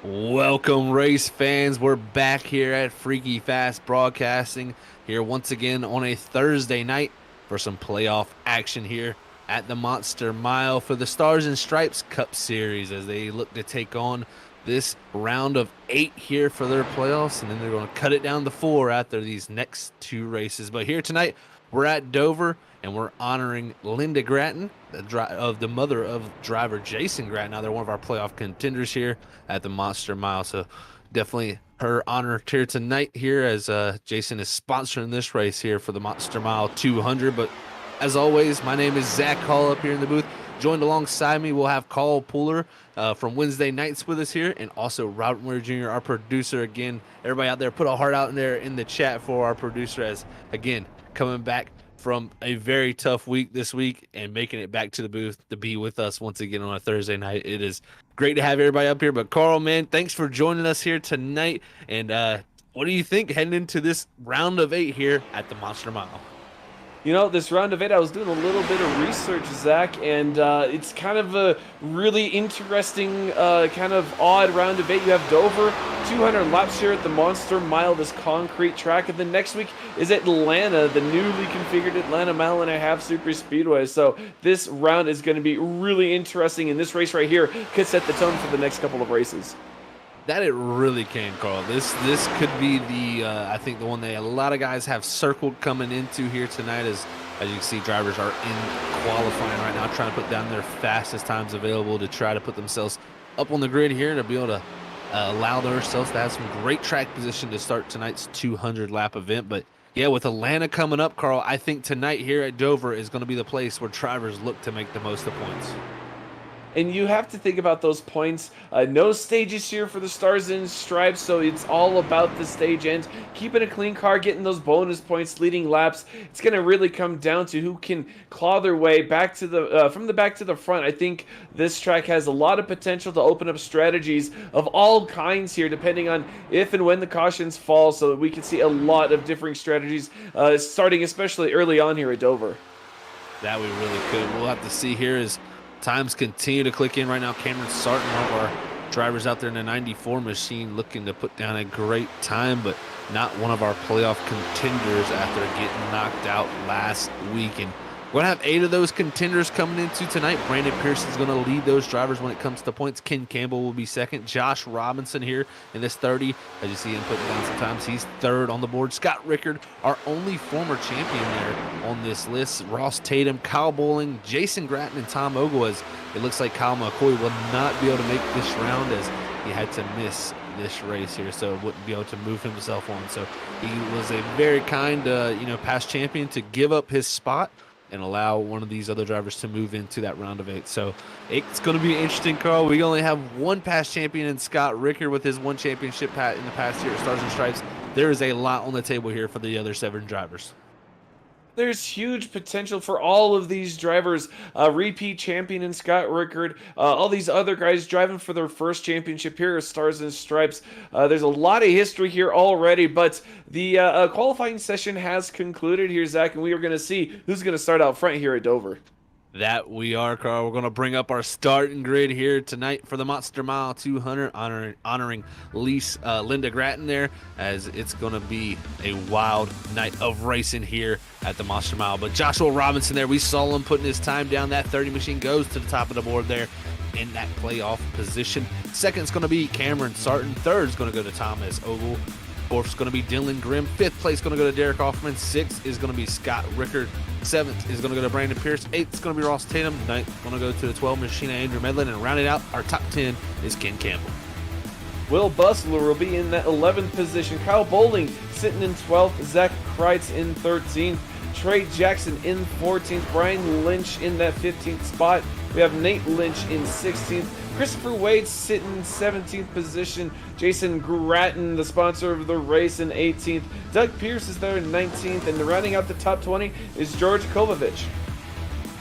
Welcome, race fans. We're back here at Freaky Fast Broadcasting here once again on a Thursday night for some playoff action here at the Monster Mile for the Stars and Stripes Cup Series as they look to take on this round of 8 here for their playoffs, and then they're going to cut it down to 4 after these next 2 races. But here tonight, we're at Dover, and we're honoring Lina Gratton, the mother of driver Jason Gratton. Now they're one of our playoff contenders here at the Monster Mile, so definitely her honor here tonight here as Jason is sponsoring this race here for the Monster Mile 200. But as always, my name is Zach Hall up here in the booth. Joined alongside me, we'll have Carl Pooler from Wednesday nights with us here, and also Robert Moore Jr., our producer. Again, everybody out there, put a heart out in there in the chat for our producer as, again, coming back from a very tough week this week and making it back to the booth to be with us once again on a Thursday night. It is great to have everybody up here. But Carl, man, thanks for joining us here tonight. And what do you think heading into this round of 8 here at the Monster Mile? You know, this round of 8, I was doing a little bit of research, Zach, and it's kind of a really interesting, kind of odd round of 8. You have Dover, 200 laps here at the Monster Mile, this concrete track, and then next week is Atlanta, the newly configured Atlanta Mile and a Half Super Speedway. So this round is going to be really interesting, and this race right here could set the tone for the next couple of races. That it really can, Carl. This could be the I think the one that a lot of guys have circled coming into here tonight. As you can see, drivers are in qualifying right now, trying to put down their fastest times available to try to put themselves up on the grid here and to be able to allow themselves to have some great track position to start tonight's 200 lap event. But yeah, with Atlanta coming up, Carl, I think tonight here at Dover is going to be the place where drivers look to make the most of points. And you have to think about those points. No stages here for the Stars and Stripes, so it's all about the stage end. Keeping a clean car, getting those bonus points, leading laps. It's going to really come down to who can claw their way back to the from the back to the front. I think this track has a lot of potential to open up strategies of all kinds here, depending on if and when the cautions fall, so that we can see a lot of differing strategies, starting especially early on here at Dover. That we really could. We'll have to see here as times continue to click in right now. Cameron Sarton, one of our drivers out there in the 94 machine, looking to put down a great time, but not one of our playoff contenders after getting knocked out last week. And we're going to have 8 of those contenders coming into tonight. Brandon Pierce is going to lead those drivers when it comes to points. Ken Campbell will be second. Josh Robinson here in this 30. As you see him putting down sometimes, he's third on the board. Scott Rickard, our only former champion there on this list. Ross Tatum, Kyle Bowling, Jason Gratton, and Tom Ogle. As it looks like Kyle McCoy will not be able to make this round as he had to miss this race here, so wouldn't be able to move himself on. So he was a very kind, past champion to give up his spot and allow one of these other drivers to move into that round of 8. So it's going to be interesting, Carl. We only have one past champion in Scott Rickard with his one championship in the past year at Stars and Stripes. There is a lot on the table here for the other 7 drivers. There's huge potential for all of these drivers. Repeat champion in Scott Rickard, all these other guys driving for their first championship here at Stars and Stripes. There's a lot of history here already, but the qualifying session has concluded here, Zach, and we are going to see who's going to start out front here at Dover. That we are, Carl. We're going to bring up our starting grid here tonight for the Monster Mile 200, honoring Lina Gratton there, as it's going to be a wild night of racing here at the Monster Mile. But Joshua Robinson there, we saw him putting his time down. That 30 machine goes to the top of the board there in that playoff position. Second's going to be Cameron Sarton. Third's going to go to Thomas Ogle. Fourth's going to be Dylan Grimm. Fifth place is going to go to Derek Hoffman. Sixth is going to be Scott Rickard. Seventh is going to go to Brandon Pierce. Eighth is going to be Ross Tatum. Ninth going to go to the 12 machine Andrew Medlin. And rounding out our top 10 is Ken Campbell. Will Bustler will be in that 11th position. Kyle Bowling sitting in 12th. Zach Kreitz in 13th. Trey Jackson in 14th. Brian Lynch in that 15th spot. We have Nate Lynch in 16th. Christopher Wade sitting in 17th position. Jason Gratton, the sponsor of the race, in 18th. Doug Pierce is there in 19th. And rounding out the top 20 is George Kovovich.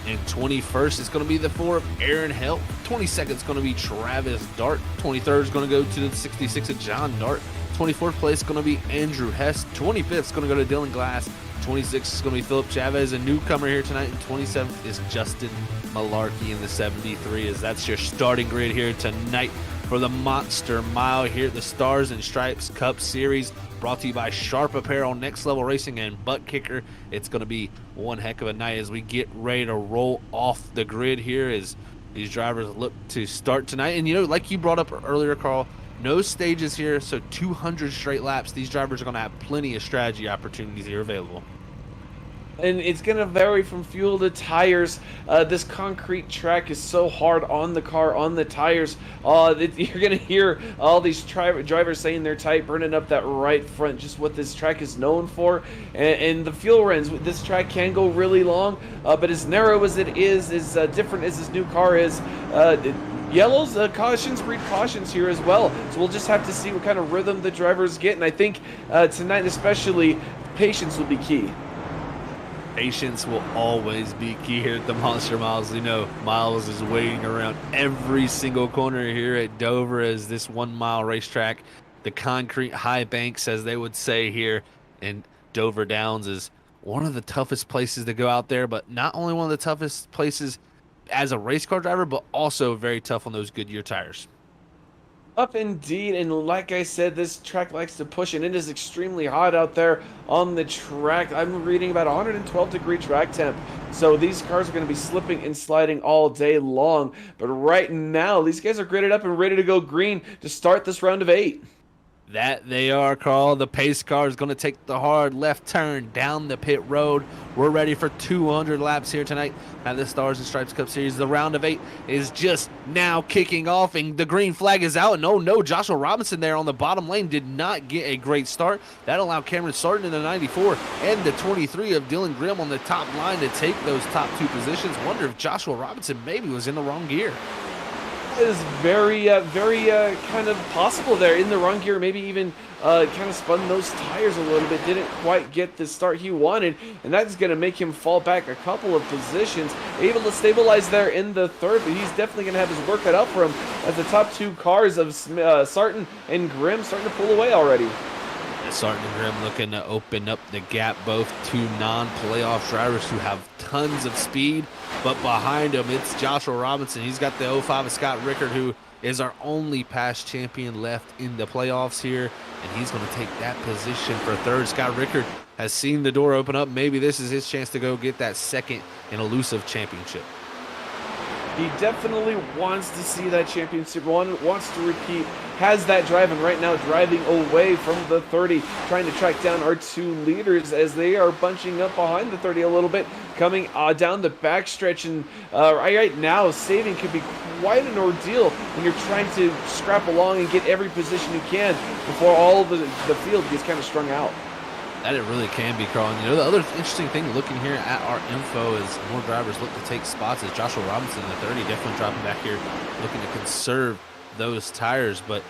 And 21st is going to be the 4 of Aaron Help. 22nd is going to be Travis Dart. 23rd is going to go to the 66 of John Dart. 24th place is going to be Andrew Hess. 25th is going to go to Dylan Glass. 26th is going to be Philip Chavez, a newcomer here tonight. And 27th is Justin Malarkey in the 73, as that's your starting grid here tonight for the Monster Mile here at the Stars and Stripes Cup Series, brought to you by Sharp Apparel, Next Level Racing, and ButtKicker. It's going to be one heck of a night as we get ready to roll off the grid here as these drivers look to start tonight. And, you know, like you brought up earlier, Carl, no stages here, so 200 straight laps. These drivers are going to have plenty of strategy opportunities here available. And it's going to vary from fuel to tires. This concrete track is so hard on the car, on the tires. You're going to hear all these drivers saying they're tight, burning up that right front, just what this track is known for. And the fuel runs, this track can go really long, but as narrow as it is, as different as this new car is, yellows, cautions breed cautions here as well. So we'll just have to see what kind of rhythm the drivers get. And I think tonight especially, patience will be key. Patience will always be key here at the Monster Miles. You know, Miles is waiting around every single corner here at Dover as this 1 mile racetrack. The concrete high banks, as they would say here in Dover Downs, is one of the toughest places to go out there, but not only one of the toughest places as a race car driver, but also very tough on those Goodyear tires. Up indeed, and like I said, this track likes to push, and it is extremely hot out there on the track. I'm reading about 112-degree track temp, so these cars are going to be slipping and sliding all day long. But right now, these guys are gridded up and ready to go green to start this round of 8. That they are, Carl. The pace car is going to take the hard left turn down the pit road. We're ready for 200 laps here tonight at the Stars and Stripes Cup Series. The round of 8 is just now kicking off, and the green flag is out. And oh no, Joshua Robinson there on the bottom lane did not get a great start. That allowed Cameron Sarton in the 94 and the 23 of Dylan Grimm on the top line to take those top 2 positions. Wonder if Joshua Robinson maybe was in the wrong gear. Is very kind of possible there, in the wrong gear, maybe even kind of spun those tires a little bit, didn't quite get the start he wanted, and that's going to make him fall back a couple of positions. Able to stabilize there in the 3rd, but he's definitely going to have his work cut out for him as the top 2 cars of Sarton and Grimm starting to pull away already. Sarton and Grimm looking to open up the gap, both 2 non-playoff drivers who have tons of speed, but behind him it's Joshua Robinson. He's got the 05 of Scott Rickard, who is our only past champion left in the playoffs here, and he's going to take that position for 3rd. Scott Rickard has seen the door open up. Maybe this is his chance to go get that 2nd and elusive championship. He definitely wants to see that championship, wants to repeat, has that drive, and right now driving away from the 30, trying to track down our 2 leaders as they are bunching up behind the 30 a little bit, coming down the backstretch. And right now, saving could be quite an ordeal when you're trying to scrap along and get every position you can before all the field gets kind of strung out. That it really can be, Carl. And you know, the other interesting thing looking here at our info is more drivers look to take spots as Joshua Robinson in the 30, definitely dropping back here, looking to conserve those tires. But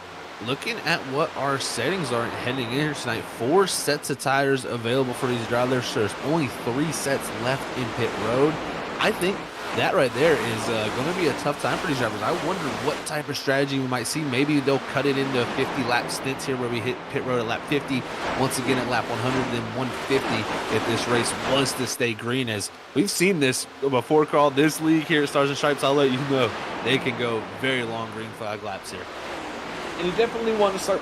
looking at what our settings are heading in here tonight, 4 sets of tires available for these drivers. There's only 3 sets left in pit road. I think that right there is going to be a tough time for these drivers. I wonder what type of strategy we might see. Maybe they'll cut it into 50-lap stints here where we hit pit road at lap 50, once again at lap 100, then 150 if this race was to stay green. As we've seen this before, Carl, this league here at Stars and Stripes, I'll let you know, they can go very long green flag laps here. And you definitely want to start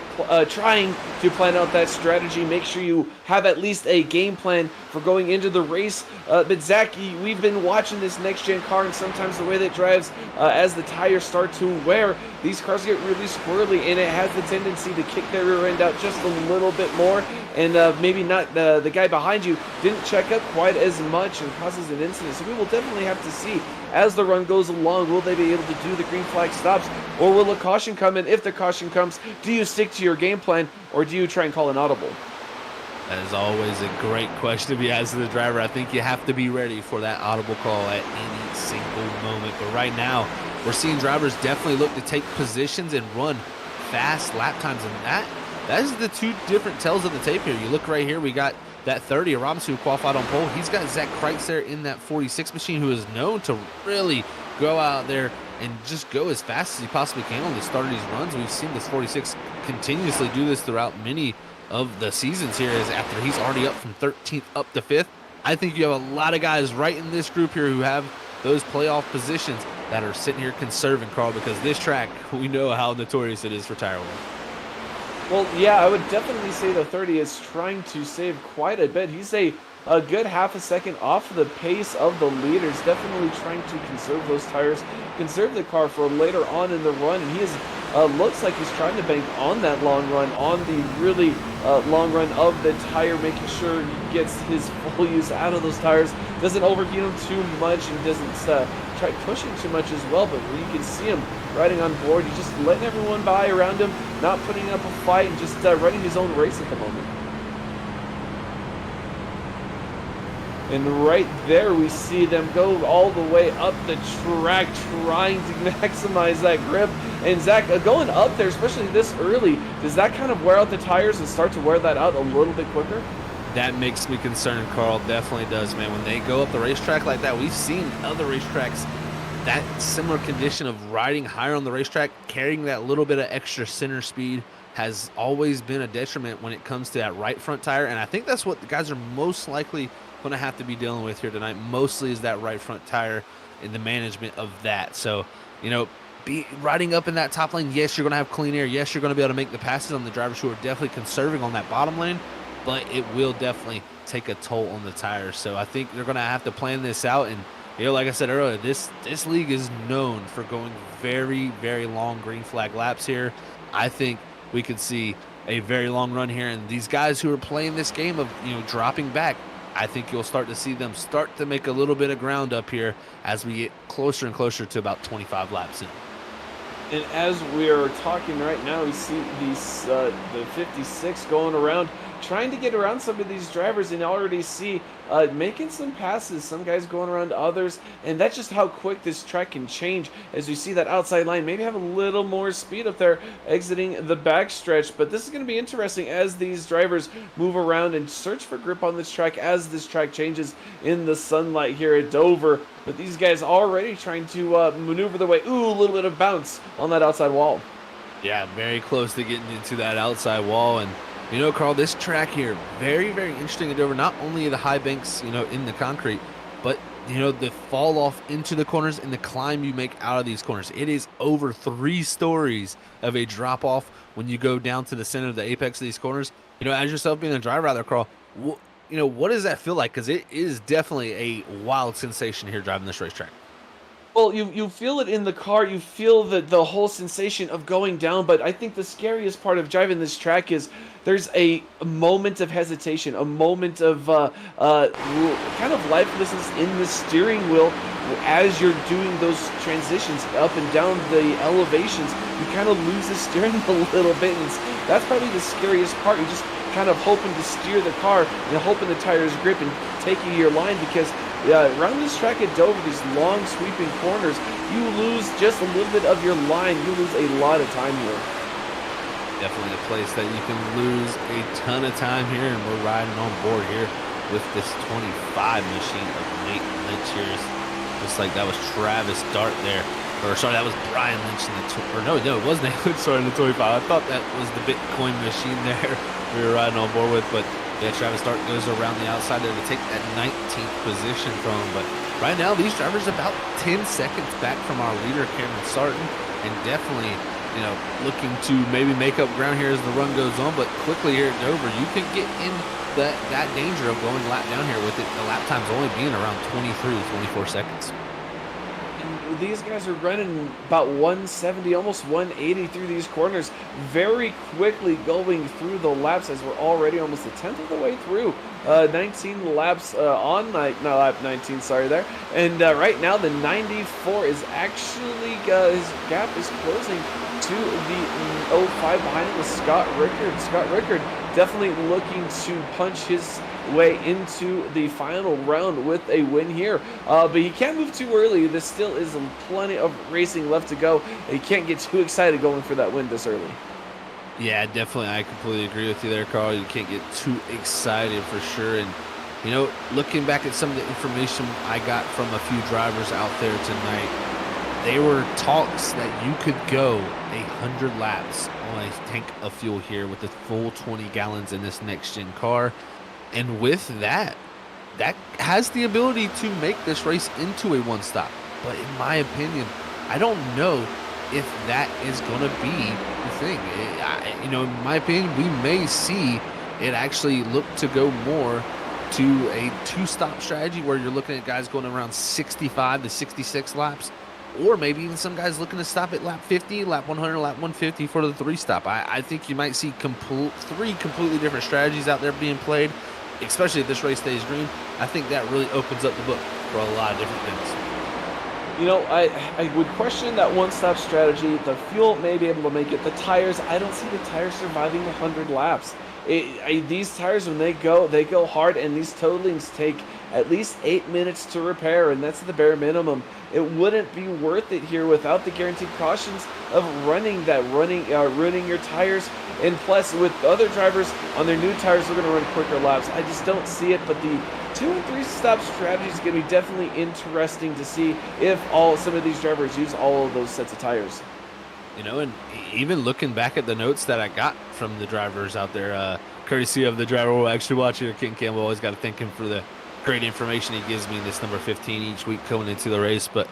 trying to plan out that strategy. Make sure you have at least a game plan for going into the race. But Zach, we've been watching this next-gen car, and sometimes the way that it drives as the tires start to wear, these cars get really squirrely, and it has the tendency to kick their rear end out just a little bit more. And maybe not the guy behind you didn't check up quite as much and causes an incident. So we will definitely have to see as the run goes along, will they be able to do the green flag stops, or will a caution come in? If the caution comes, do you stick to your game plan, or do you try and call an audible? That is always a great question to be asked to the driver. I think you have to be ready for that audible call at any single moment. But right now, we're seeing drivers definitely look to take positions and run fast lap times, and that is the 2 different tells of the tape here. You look right here, we got that 30 of Robinson who qualified on pole. He's got Zach Kreitz there in that 46 machine, who is known to really go out there and just go as fast as he possibly can on the start of these runs. We've seen this 46 continuously do this throughout many of the seasons here, as after he's already up from 13th up to 5th. I think you have a lot of guys right in this group here who have those playoff positions that are sitting here conserving, Carl, because this track, we know how notorious it is for tire wear. Well, yeah, I would definitely say the 30 is trying to save quite a bit. He's a good half a second off the pace of the leaders, definitely trying to conserve those tires, conserve the car for later on in the run. And he is looks like he's trying to bank on that long run, on the really long run of the tire, making sure he gets his full use out of those tires, doesn't overheat them too much, and doesn't try pushing too much as well. But you can see him riding on board, he's just letting everyone by around him, not putting up a fight, and just running his own race at the moment. And right there, we see them go all the way up the track, trying to maximize that grip. And Zach, going up there, especially this early, does that kind of wear out the tires and start to wear that out a little bit quicker? That makes me concerned, Carl. Definitely does, man. When they go up the racetrack like that, we've seen other racetracks, that similar condition of riding higher on the racetrack, carrying that little bit of extra center speed has always been a detriment when it comes to that right front tire. And I think that's what the guys are most likely going to have to be dealing with here tonight. Mostly is that right front tire and the management of that. So, be riding up in that top lane. Yes, you're going to have clean air. Yes, you're going to be able to make the passes on the drivers who are definitely conserving on that bottom lane, but it will definitely take a toll on the tires. So I think they're going to have to plan this out. And, like I said earlier, this league is known for going very, very long green flag laps here. I think we could see a very long run here. And these guys who are playing this game of, dropping back, I think you'll start to see them start to make a little bit of ground up here as we get closer and closer to about 25 laps in. And as we are talking right now, we see these the 56 going around, trying to get around some of these drivers, and already see making some passes, some guys going around others, and that's just how quick this track can change as we see that outside line maybe have a little more speed up there exiting the backstretch. But this is going to be interesting as these drivers move around and search for grip on this track as this track changes in the sunlight here at Dover. But these guys already trying to maneuver their way. Ooh, a little bit of bounce on that outside wall. Yeah, very close to getting into that outside wall. And Carl, this track here, very, very interesting at Dover. Not only the high banks, in the concrete, but, the fall off into the corners and the climb you make out of these corners. It is over 3 stories of a drop off when you go down to the center of the apex of these corners. As yourself being a driver out there, Carl, what does that feel like? Because it is definitely a wild sensation here driving this racetrack. Well, you feel it in the car, you feel the whole sensation of going down, but I think the scariest part of driving this track is there's a moment of hesitation, a moment of kind of lifelessness in the steering wheel as you're doing those transitions up and down the elevations. You kind of lose the steering a little bit, and that's probably the scariest part. You're just kind of hoping to steer the car and hoping the tires grip and taking your line, because around this track at Dover, these long sweeping corners, you lose just a little bit of your line. You lose a lot of time here. Definitely a place that you can lose a ton of time here, and we're riding on board here with this 25 machine of Nate Lynch here. Looks like that was Travis Dart there. Or sorry, that was Brian Lynch in the no, it was Nate Lynch, sorry, in the 25. I thought that was the Bitcoin machine there we were riding on board with, but yeah, Travis Dart goes around the outside there to take that 19th position from him. But right now, these drivers about 10 seconds back from our leader, Cameron Sarton, and definitely, looking to maybe make up ground here as the run goes on. But quickly here at Dover, you can get in that danger of going lap down here with it. The lap time's only being around 23 to 24 seconds. These guys are running about 170, almost 180 through these corners, very quickly going through the laps as we're already almost a tenth of the way through. 19 laps on lap 19, sorry there. And right now the 94 is actually, his gap is closing to the 05 behind him with Scott Rickard. Scott Rickard definitely looking to punch his way into the final round with a win here, but he can't move too early. There still is plenty of racing left to go. He can't get too excited going for that win this early. Yeah, definitely. I completely agree with you there, Carl. You can't get too excited for sure. And looking back at some of the information I got from a few drivers out there tonight, they were talks that you could go 100 laps on a tank of fuel here with the full 20 gallons in this next gen car. And with that, that has the ability to make this race into a one stop. But in my opinion, I don't know if that is going to be the thing. In my opinion, we may see it actually look to go more to a two-stop strategy where you're looking at guys going around 65 to 66 laps, or maybe even some guys looking to stop at lap 50, lap 100, lap 150 for the three-stop. I think you might see three completely different strategies out there being played, especially if this race stays green. I think that really opens up the book for a lot of different things. I would question that one-stop strategy. The fuel may be able to make it. The tires, I don't see the tires surviving 100 laps. These tires, when they go hard, and these totalings take at least 8 minutes to repair, and that's the bare minimum. It wouldn't be worth it here without the guaranteed cautions of ruining your tires. And plus, with other drivers on their new tires, they're going to run quicker laps. I just don't see it. But the 2 and 3 stop strategy is going to be definitely interesting to see if some of these drivers use all of those sets of tires. And even looking back at the notes that I got from the drivers out there, courtesy of the driver we're actually watching, Ken Campbell, always got to thank him for the great information he gives me in this number 15 each week going into the race. But,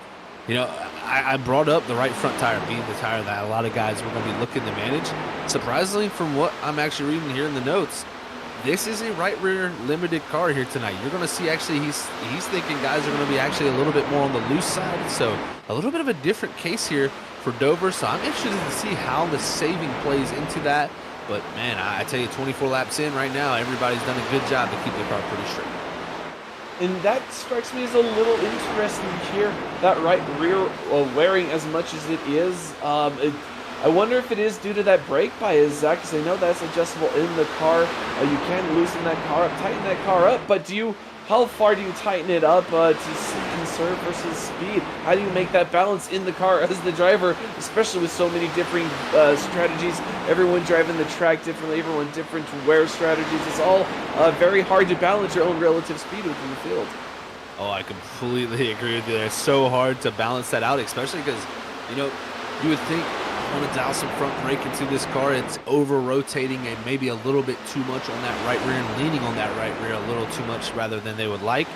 I brought up the right front tire being the tire that a lot of guys were going to be looking to manage. Surprisingly, from what I'm actually reading here in the notes, this is a right rear limited car here tonight. You're going to see actually he's thinking guys are going to be actually a little bit more on the loose side. So a little bit of a different case here for Dover. So I'm interested to see how the saving plays into that. But, man, I tell you, 24 laps in right now, everybody's done a good job to keep the car pretty straight. And that strikes me as a little interesting here, that right rear wearing as much as it is. I wonder if it is due to that brake bias, Zach, because I know that's adjustable in the car. You can loosen that car up, tighten that car up, but how far do you tighten it up to conserve versus speed? How do you make that balance in the car as the driver, especially with so many different strategies, everyone driving the track differently, everyone different wear strategies? It's all very hard to balance your own relative speed within the field. Oh, I completely agree with you. It's so hard to balance that out, especially because, you would think want to dial some front brake into this car, it's over rotating and maybe a little bit too much on that right rear and leaning on that right rear a little too much rather than they would like.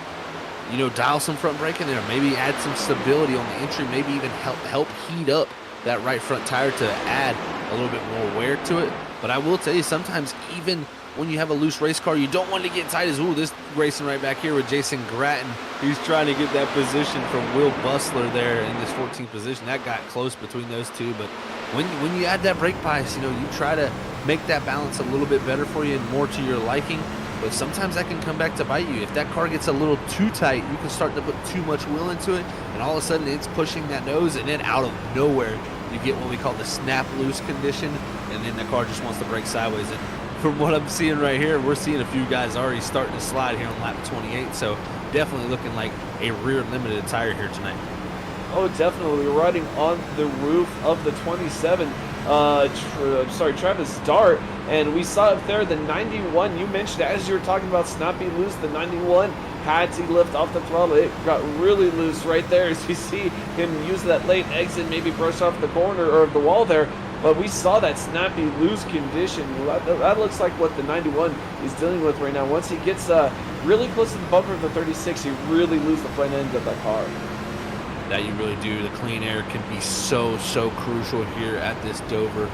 Dial some front brake in there, maybe add some stability on the entry, maybe even help heat up that right front tire to add a little bit more wear to it. But I will tell you, sometimes even when you have a loose race car, you don't want to get tight as, this racing right back here with Jason Gratton. He's trying to get that position from Will Bustler there in this 14th position. That got close between those two, but when you add that brake bias, you try to make that balance a little bit better for you and more to your liking, but sometimes that can come back to bite you. If that car gets a little too tight, you can start to put too much wheel into it, and all of a sudden it's pushing that nose, and then out of nowhere, you get what we call the snap loose condition, and then the car just wants to brake sideways. And from what I'm seeing right here, we're seeing a few guys already starting to slide here on lap 28, so definitely looking like a rear limited tire here tonight. Oh, definitely. We're riding on the roof of the 27, Travis Dart, and we saw up there the 91. You mentioned, as you were talking about snappy loose, the 91 had to lift off the throttle. It got really loose right there as you see him use that late exit, maybe brush off the corner or the wall there. But we saw that snappy loose condition. That looks like what the 91 is dealing with right now. Once he gets really close to the bumper of the 36, he really loses the front end of that car. That you really do. The clean air can be so crucial here at this Dover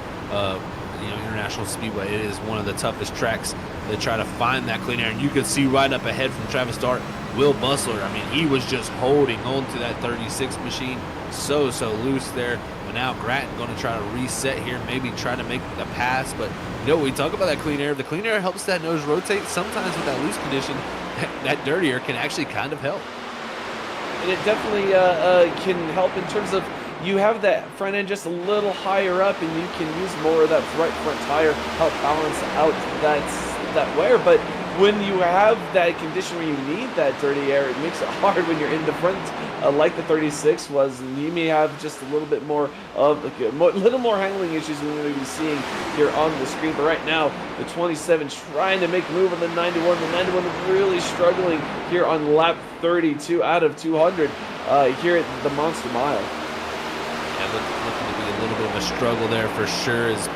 International Speedway. It is one of the toughest tracks to try to find that clean air. And you can see right up ahead from Travis Dart, Will Bustler. I mean, he was just holding on to that 36 machine so loose there. But now Gratton going to try to reset here, maybe try to make the pass. But we talk about that clean air. The clean air helps that nose rotate. Sometimes with that loose condition, that dirty air can actually kind of help. And it definitely can help in terms of you have that front end just a little higher up, and you can use more of that right front tire help balance out that wear. But when you have that condition where you need that dirty air, it makes it hard when you're in the front, like the 36 was. And you may have just a little bit more of little more handling issues than we're going to be seeing here on the screen. But right now, the 27 trying to make a move on the 91. The 91 is really struggling here on lap 32 out of 200 here at the Monster Mile. Yeah, looking to be a little bit of a struggle there for sure as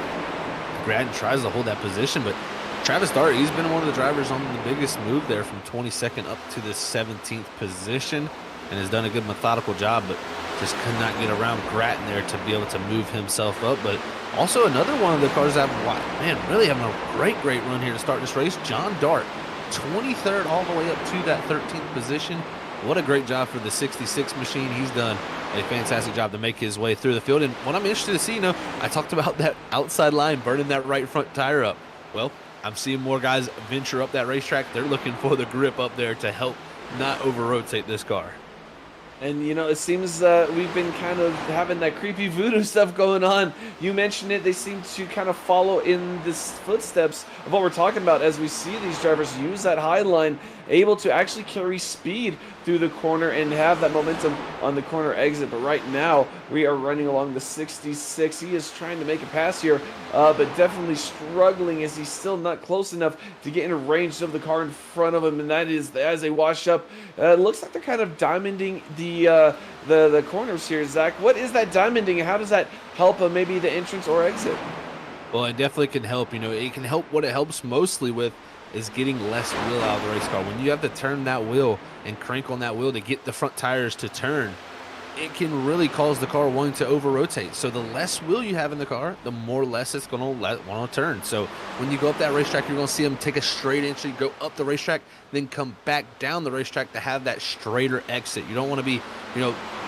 Gratton tries to hold that position, but Travis Dart, he's been one of the drivers on the biggest move there from 22nd up to the 17th position and has done a good methodical job, but just could not get around Gratton there to be able to move himself up. But also another one of the cars that, man, really having a great run here to start this race. John Dart, 23rd all the way up to that 13th position. What a great job for the 66 machine. He's done a fantastic job to make his way through the field. And what I'm interested to see, I talked about that outside line burning that right front tire up. Well, I'm seeing more guys venture up that racetrack. They're looking for the grip up there to help not over-rotate this car. And, it seems we've been kind of having that creepy voodoo stuff going on. You mentioned it. They seem to kind of follow in the footsteps of what we're talking about as we see these drivers use that high line, able to actually carry speed through the corner and have that momentum on the corner exit. But right now, we are running along the 66. He is trying to make a pass here, but definitely struggling as he's still not close enough to get in range of the car in front of him. And that is, as they wash up, it looks like they're kind of diamonding the corners here. Zach, what is that diamonding, and how does that help maybe the entrance or exit? Well, it definitely can help. It can help. What it helps mostly with is getting less wheel out of the race car. When you have to turn that wheel and crank on that wheel to get the front tires to turn, it can really cause the car wanting to over-rotate. So the less wheel you have in the car, the more less it's going to want to turn. So when you go up that racetrack, you're going to see them take a straight entry, go up the racetrack, then come back down the racetrack to have that straighter exit. You don't want to be,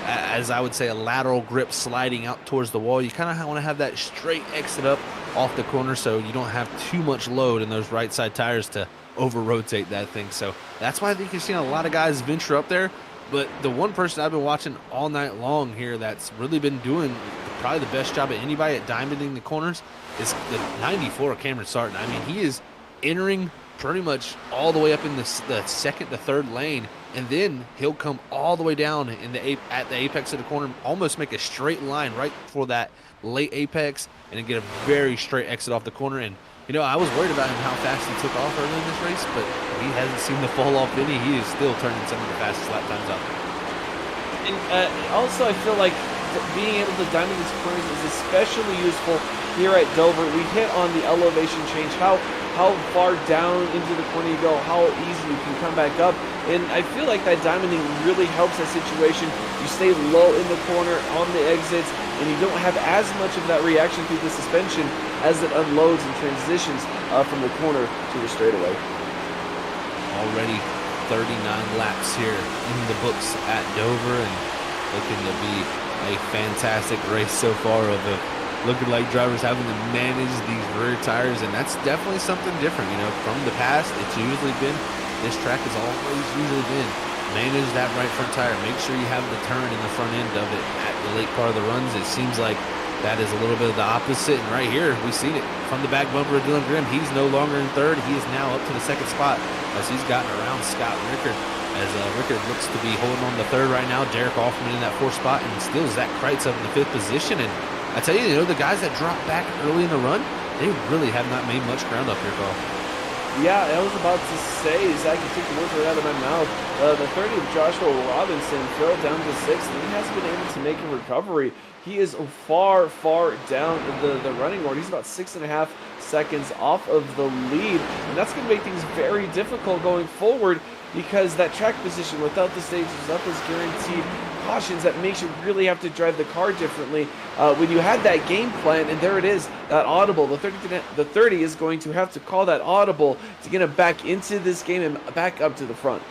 as I would say, a lateral grip sliding out towards the wall. You kind of want to have that straight exit up off the corner so you don't have too much load in those right side tires to over-rotate that thing. So that's why I think you're seeing a lot of guys venture up there. But the one person I've been watching all night long here that's really been doing probably the best job of anybody at diamonding the corners is the 94 Cameron Sarton. I mean, he is entering pretty much all the way up in the second to third lane, and then he'll come all the way down at the apex of the corner, almost make a straight line right for that late apex, and then get a very straight exit off the corner. And I was worried about him how fast he took off early in this race, but he hasn't seemed to fall off any. He is still turning some of the fastest lap times out there. And also, I feel like being able to diamond these corners is especially useful here at Dover. We hit on the elevation change, how far down into the corner you go, how easy you can come back up. And I feel like that diamonding really helps that situation. You stay low in the corner on the exits, and you don't have as much of that reaction through the suspension as it unloads and transitions from the corner to the straightaway. Already 39 laps here in the books at Dover, and looking to be a fantastic race so far of looking like drivers having to manage these rear tires, and that's definitely something different. From the past, it's usually been, this track has always usually been, manage that right front tire, make sure you have the turn in the front end of it at the late part of the runs. It seems like that is a little bit of the opposite, and right here, we've seen it from the back bumper of Dylan Grimm. He's no longer in third. He is now up to the second spot as he's gotten around Scott Rickard, as Rickard looks to be holding on the third right now. Derek Hoffman in that fourth spot, and still Zach Kreitz up in the fifth position. And I tell you, the guys that dropped back early in the run, they really have not made much ground up here, Carl. Yeah, I was about to say, Zach, you took the words right out of my mouth. The 30 of Joshua Robinson fell down to sixth, and he hasn't been able to make a recovery. He is far down the running order. He's about 6.5 seconds off of the lead, and that's going to make things very difficult going forward, because that track position without the stages, without those guaranteed cautions, that makes you really have to drive the car differently. When you had that game plan, and there it is, that audible, the 30 is going to have to call that audible to get him back into this game and back up to the front.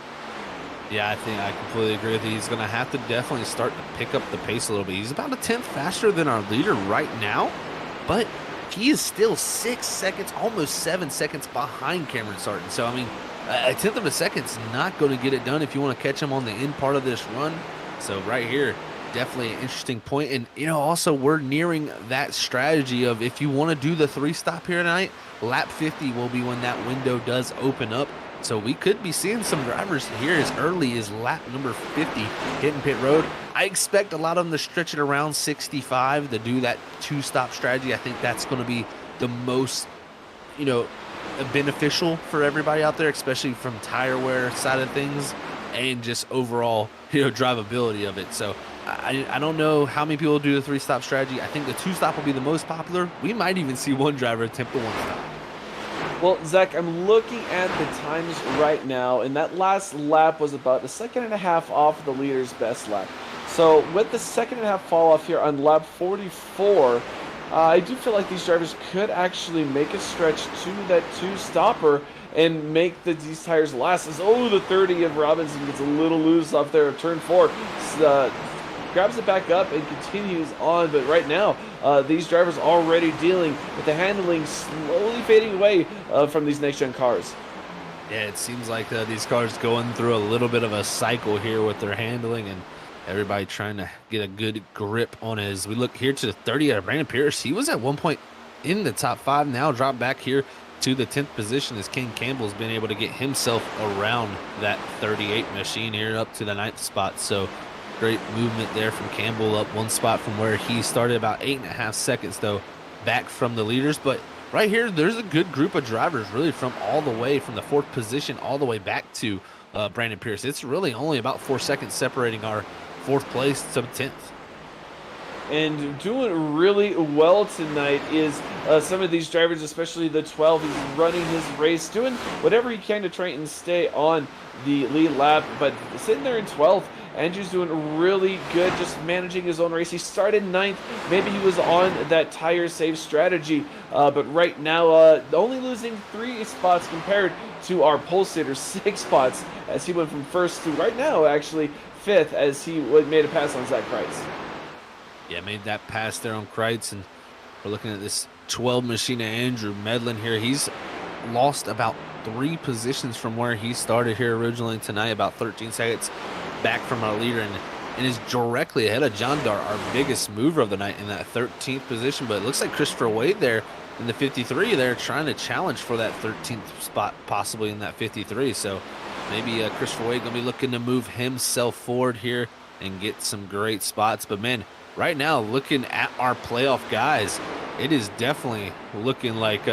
Yeah, I think I completely agree with you. He's going to have to definitely start to pick up the pace a little bit. He's about a tenth faster than our leader right now, but he is still 6 seconds, almost 7 seconds behind Cameron Sarton. So, I mean, a tenth of a second's not going to get it done if you want to catch him on the end part of this run. So right here, definitely an interesting point. And, also we're nearing that strategy of, if you want to do the 3-stop here tonight, lap 50 will be when that window does open up. So we could be seeing some drivers here as early as lap number 50 hitting pit road. I expect a lot of them to stretch it around 65 to do that 2-stop strategy. I think that's going to be the most, beneficial for everybody out there, especially from tire wear side of things and just overall, drivability of it. So I don't know how many people do the 3-stop strategy. I think the 2-stop will be the most popular. We might even see one driver attempt the 1-stop. Well, Zach, I'm looking at the times right now, and that last lap was about a second and a half off the leader's best lap. So with the second and a half fall off here on lap 44, I do feel like these drivers could actually make a stretch to that two-stopper and make these tires last. As the 30 of Robinson gets a little loose off there of turn 4. Grabs it back up and continues on, but right now these drivers already dealing with the handling slowly fading away from these next gen cars. Yeah, it seems like these cars going through a little bit of a cycle here with their handling, and everybody trying to get a good grip on it. As we look here to the 30 of Brandon Pierce, he was at one point in the top 5, now dropped back here to the 10th position as King Campbell's been able to get himself around that 38 machine here up to the 9th spot. So great movement there from Campbell, up one spot from where he started, about 8.5 seconds though back from the leaders. But right here, there's a good group of drivers really from all the way from the 4th position all the way back to Brandon Pierce. It's really only about 4 seconds separating our 4th place to 10th. And doing really well tonight is some of these drivers, especially the 12. He's running his race, doing whatever he can to try and stay on the lead lap, but sitting there in 12th. Andrew's doing really good, just managing his own race. He started 9th. Maybe he was on that tire save strategy, but right now only losing 3 spots compared to our pole sitter, 6 spots, as he went from 1st to right now actually 5th, as he made a pass on Zach Kreitz. Yeah, made that pass there on Kreitz, and we're looking at this 12 machine of Andrew Medlin here. He's lost about 3 positions from where he started here originally tonight, about 13 seconds back from our leader, and is directly ahead of John Dart, our biggest mover of the night, in that 13th position. But it looks like Christopher Wade there in the 53, they're trying to challenge for that 13th spot, possibly in that 53. So maybe Christopher Wade going to be looking to move himself forward here and get some great spots. But man, right now, looking at our playoff guys, it is definitely looking like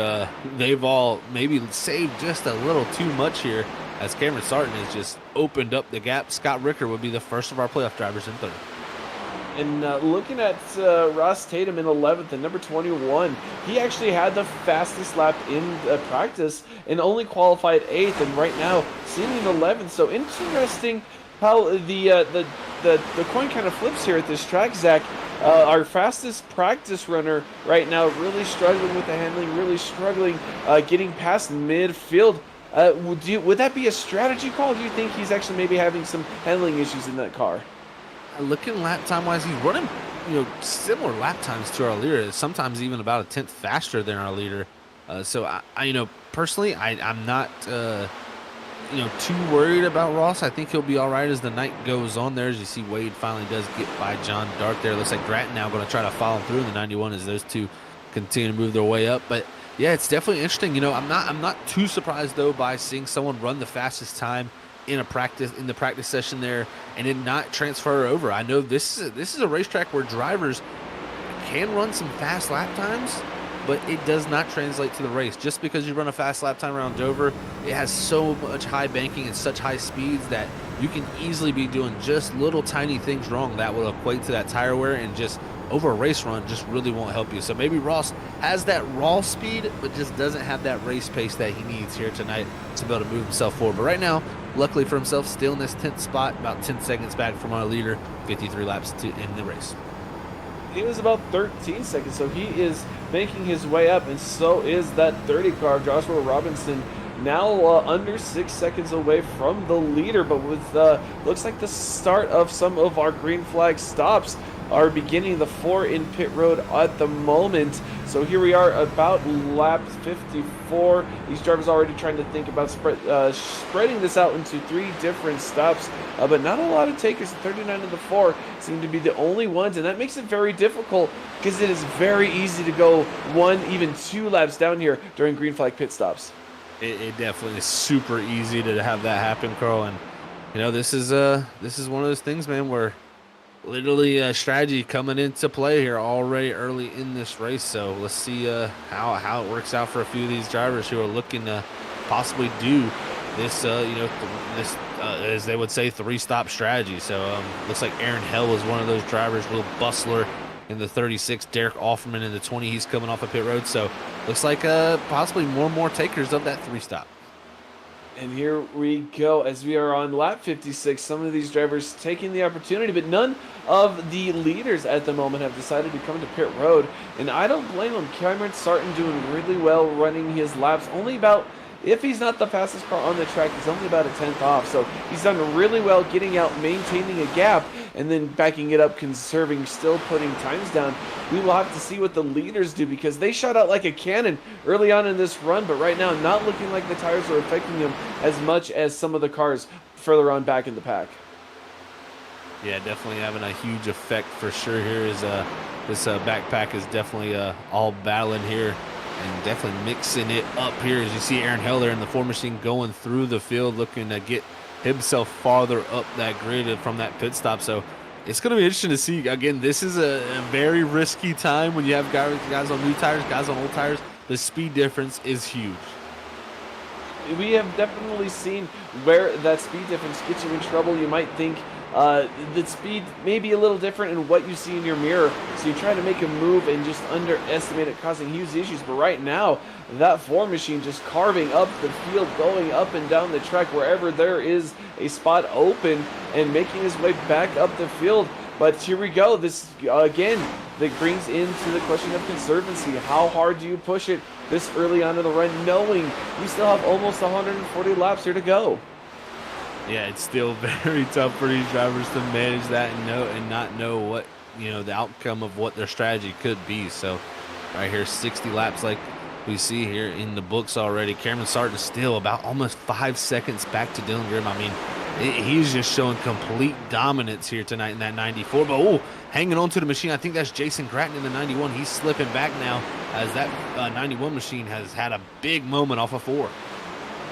they've all maybe saved just a little too much here, as Cameron Sarton has just opened up the gap. Scott Ricker would be the first of our playoff drivers in 3rd. And looking at Ross Tatum in 11th and number 21, he actually had the fastest lap in practice and only qualified 8th, and right now sitting in 11th. So interesting how the coin kind of flips here at this track, Zach. Our fastest practice runner right now really struggling with the handling, really struggling getting past midfield. Would that be a strategy call? Do you think he's actually maybe having some handling issues in that car? Looking lap time wise, he's running similar lap times to our leader, sometimes even about a 10th faster than our leader. So I personally, I'm not too worried about Ross. I think he'll be all right as the night goes on there. As you see, Wade finally does get by John Dart there. Looks like Gratton now going to try to follow through in the 91 as those two continue to move their way up. But yeah, it's definitely interesting. I'm not too surprised though by seeing someone run the fastest time in the practice session there and then not transfer over. I know this is a racetrack where drivers can run some fast lap times, but it does not translate to the race. Just because you run a fast lap time around Dover, it has so much high banking and such high speeds that you can easily be doing just little tiny things wrong that will equate to that tire wear, and just over a race run just really won't help you. So maybe Ross has that raw speed, but just doesn't have that race pace that he needs here tonight to be able to move himself forward. But right now, luckily for himself, still in this 10th spot, about 10 seconds back from our leader, 53 laps in the race. He was about 13 seconds, so he is making his way up, and so is that 30 car, Joshua Robinson, now under 6 seconds away from the leader. But with looks like the start of some of our green flag stops are beginning the 4 in pit road at the moment. So here we are about lap 54. These drivers already trying to think about spreading this out into 3 different stops, but not a lot of takers. 39 of the 4 seem to be the only ones, and that makes it very difficult because it is very easy to go 1, even 2 laps down here during green flag pit stops. It definitely is super easy to have that happen, Carl. And this is one of those things, man, where literally strategy coming into play here already early in this race. So let's see how it works out for a few of these drivers who are looking to possibly do this as they would say 3-stop strategy. So looks like Aaron Hell is one of those drivers. Will Bustler in the 36. Derek Offerman in the 20. He's coming off a pit road. So looks like possibly more takers of that 3-stop. And here we go as we are on lap 56. Some of these drivers taking the opportunity, but none of the leaders at the moment have decided to come to pit road. And I don't blame them. Cameron Sarton doing really well running his laps. Only about, if he's not the fastest car on the track, he's only about a 10th off. So he's done really well getting out, maintaining a gap, and then backing it up, conserving, still putting times down. We will have to see what the leaders do because they shot out like a cannon early on in this run, but right now not looking like the tires are affecting them as much as some of the cars further on back in the pack. Yeah, definitely having a huge effect for sure here. This backpack is definitely all battling here and definitely mixing it up here. As you see Aaron Heller in the 4 machine going through the field looking to get himself farther up that grid from that pit stop. So it's going to be interesting to see. Again, this is a very risky time when you have guys on new tires, guys on old tires. The speed difference is huge. We have definitely seen where that speed difference gets you in trouble. You might think the speed may be a little different in what you see in your mirror, so you try to make a move and just underestimate it, causing huge issues. But right now, that 4 machine just carving up the field, going up and down the track wherever there is a spot open and making his way back up the field. But here we go. This, again, that brings into the question of conservancy. How hard do you push it this early on in the run, knowing you still have almost 140 laps here to go? Yeah, it's still very tough for these drivers to manage that and not know what, the outcome of what their strategy could be. So right here, 60 laps like we see here in the books already. Cameron Sarton still about almost 5 seconds back to Dylan Grimm. I mean, he's just showing complete dominance here tonight in that 94. But, hanging on to the machine. I think that's Jason Gratton in the 91. He's slipping back now as that 91 machine has had a big moment off of 4.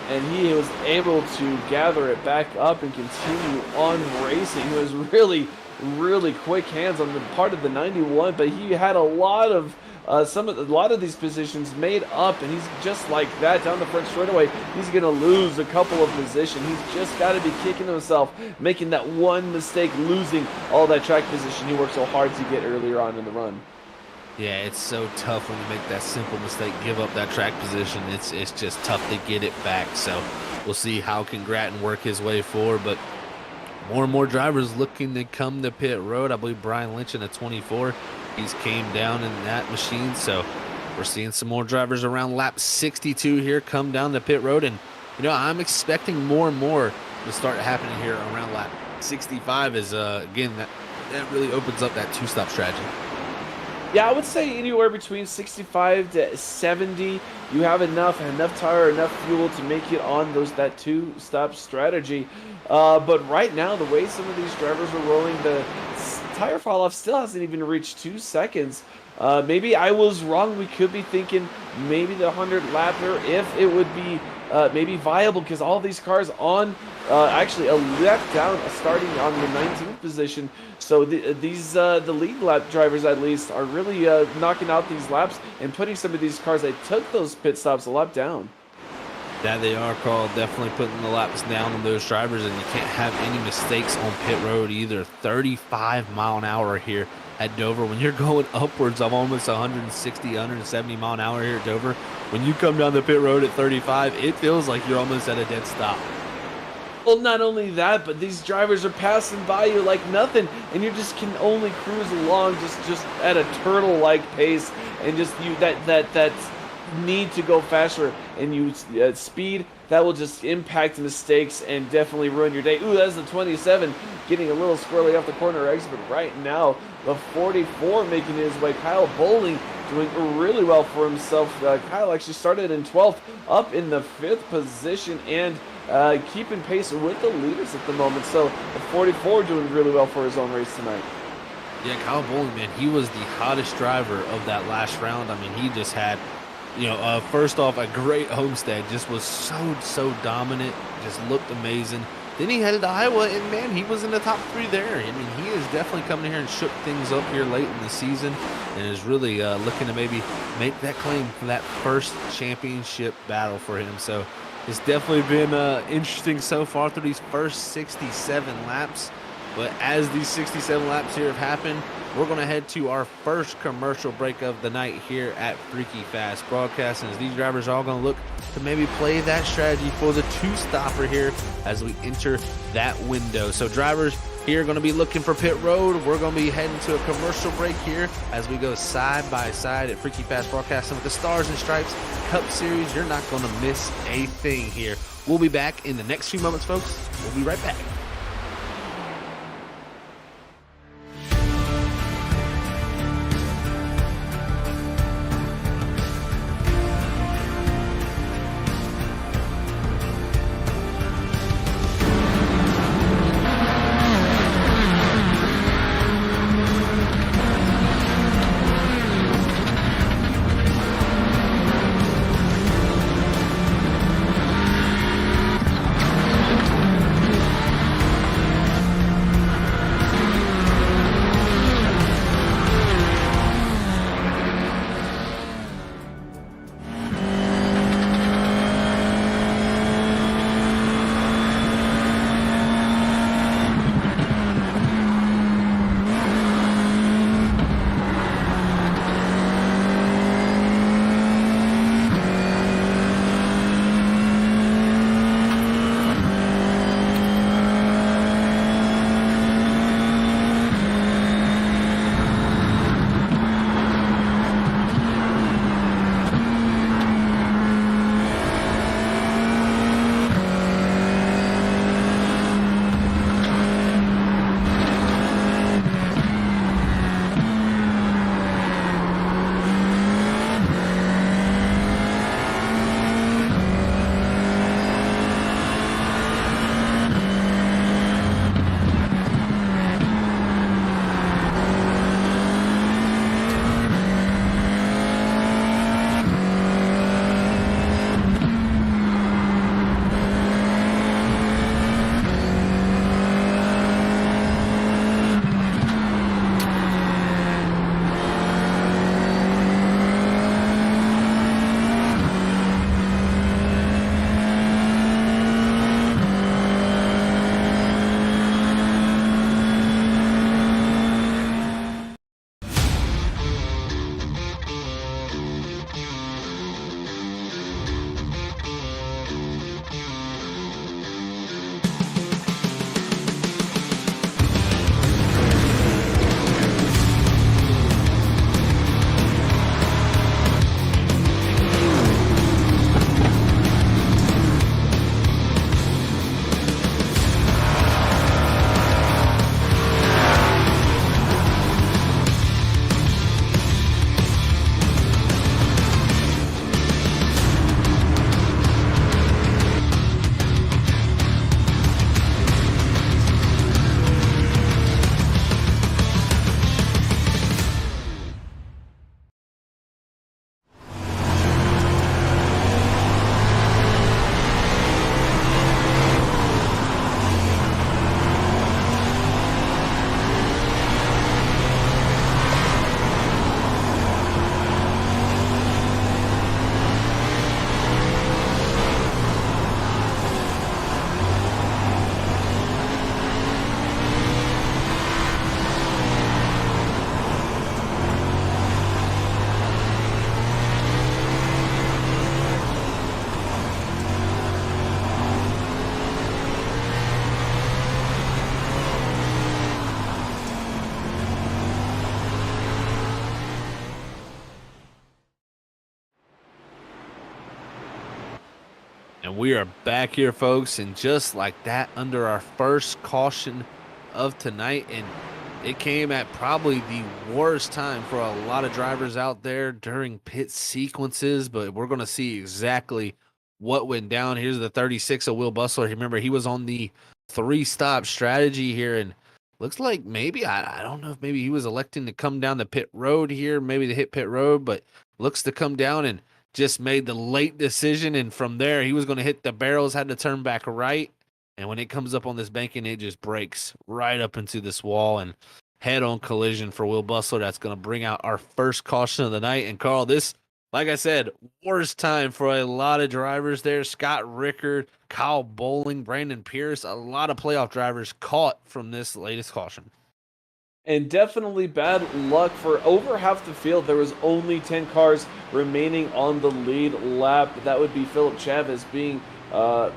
And he was able to gather it back up and continue on racing. He was really, really quick hands on the part of the 91, but he had a lot of these positions made up, and he's just like that down the front straightaway. He's going to lose a couple of positions. He's just got to be kicking himself, making that one mistake, losing all that track position he worked so hard to get earlier on in the run. Yeah, it's so tough when you make that simple mistake, give up that track position. It's just tough to get it back. So we'll see how can Gratton work his way forward. But more and more drivers looking to come to pit road. I believe Brian Lynch in a 24. He's came down in that machine. So we're seeing some more drivers around lap 62 here come down the pit road. And, I'm expecting more and more to start happening here around lap 65 as, again, that really opens up that 2-stop strategy. Yeah, I would say anywhere between 65 to 70, you have enough tire, enough fuel to make it on that 2-stop strategy. But right now, the way some of these drivers are rolling, the tire fall off still hasn't even reached 2 seconds. Maybe I was wrong. We could be thinking maybe the 100 lapper, if it would be maybe viable, because all these cars on actually a lap down, starting on the 19th position. So the lead lap drivers at least are really knocking out these laps and putting some of these cars that took those pit stops a lap down. That they are, Carl, definitely putting the laps down on those drivers, and you can't have any mistakes on pit road either. 35 mile an hour here at Dover. When you're going upwards of almost 160, 170 mile an hour here at Dover, when you come down the pit road at 35, it feels like you're almost at a dead stop. Well, not only that, but these drivers are passing by you like nothing, and you just can only cruise along just at a turtle-like pace, and just that need to go faster and use speed. That will just impact mistakes and definitely ruin your day. Ooh, that's the 27 getting a little squirrely off the corner exit, but right now the 44 making his way. Kyle Bowling doing really well for himself. Kyle actually started in 12th, up in the 5th position, and keeping pace with the leaders at the moment. So the 44 doing really well for his own race tonight. Yeah, Kyle Bowling, man, he was the hottest driver of that last round. I mean, he just had, first off, a great homestead. Just was so dominant. Just looked amazing. Then he headed to Iowa, and man, he was in the top 3 there. I mean, he is definitely coming in here and shook things up here late in the season, and is really looking to maybe make that claim for that first championship battle for him. So it's definitely been interesting so far through these first 67 laps. But as these 67 laps here have happened, we're going to head to our first commercial break of the night here at Freaky Fast Broadcasting, as these drivers are all going to look to maybe play that strategy for the two-stopper here as we enter that window. So drivers here are going to be looking for pit road. We're going to be heading to a commercial break here as we go side by side at Freaky Fast Broadcasting with the Stars and Stripes Cup Series. You're not going to miss a thing here. We'll be back in the next few moments, folks. We'll be right back. And we are back here, folks, and just like that, under our first caution of tonight, and it came at probably the worst time for a lot of drivers out there during pit sequences, but we're going to see exactly what went down. Here's the 36 of Will Bustler. Remember, he was on the three-stop strategy here, and looks like maybe, I don't know if maybe he was electing to come down the pit road here, maybe to hit pit road, but looks to come down and just made the late decision, and from there, he was going to hit the barrels, had to turn back right, and when it comes up on this banking, it just breaks right up into this wall, and head-on collision for Will Bustler. That's going to bring out our first caution of the night. And Carl, this Like I said, worst time for a lot of drivers there. Scott Rickard, Kyle Bowling, Brandon Pierce, a lot of playoff drivers caught from this latest caution. And definitely bad luck for over half the field. There was only 10 cars remaining on the lead lap. That would be Philip Chavez being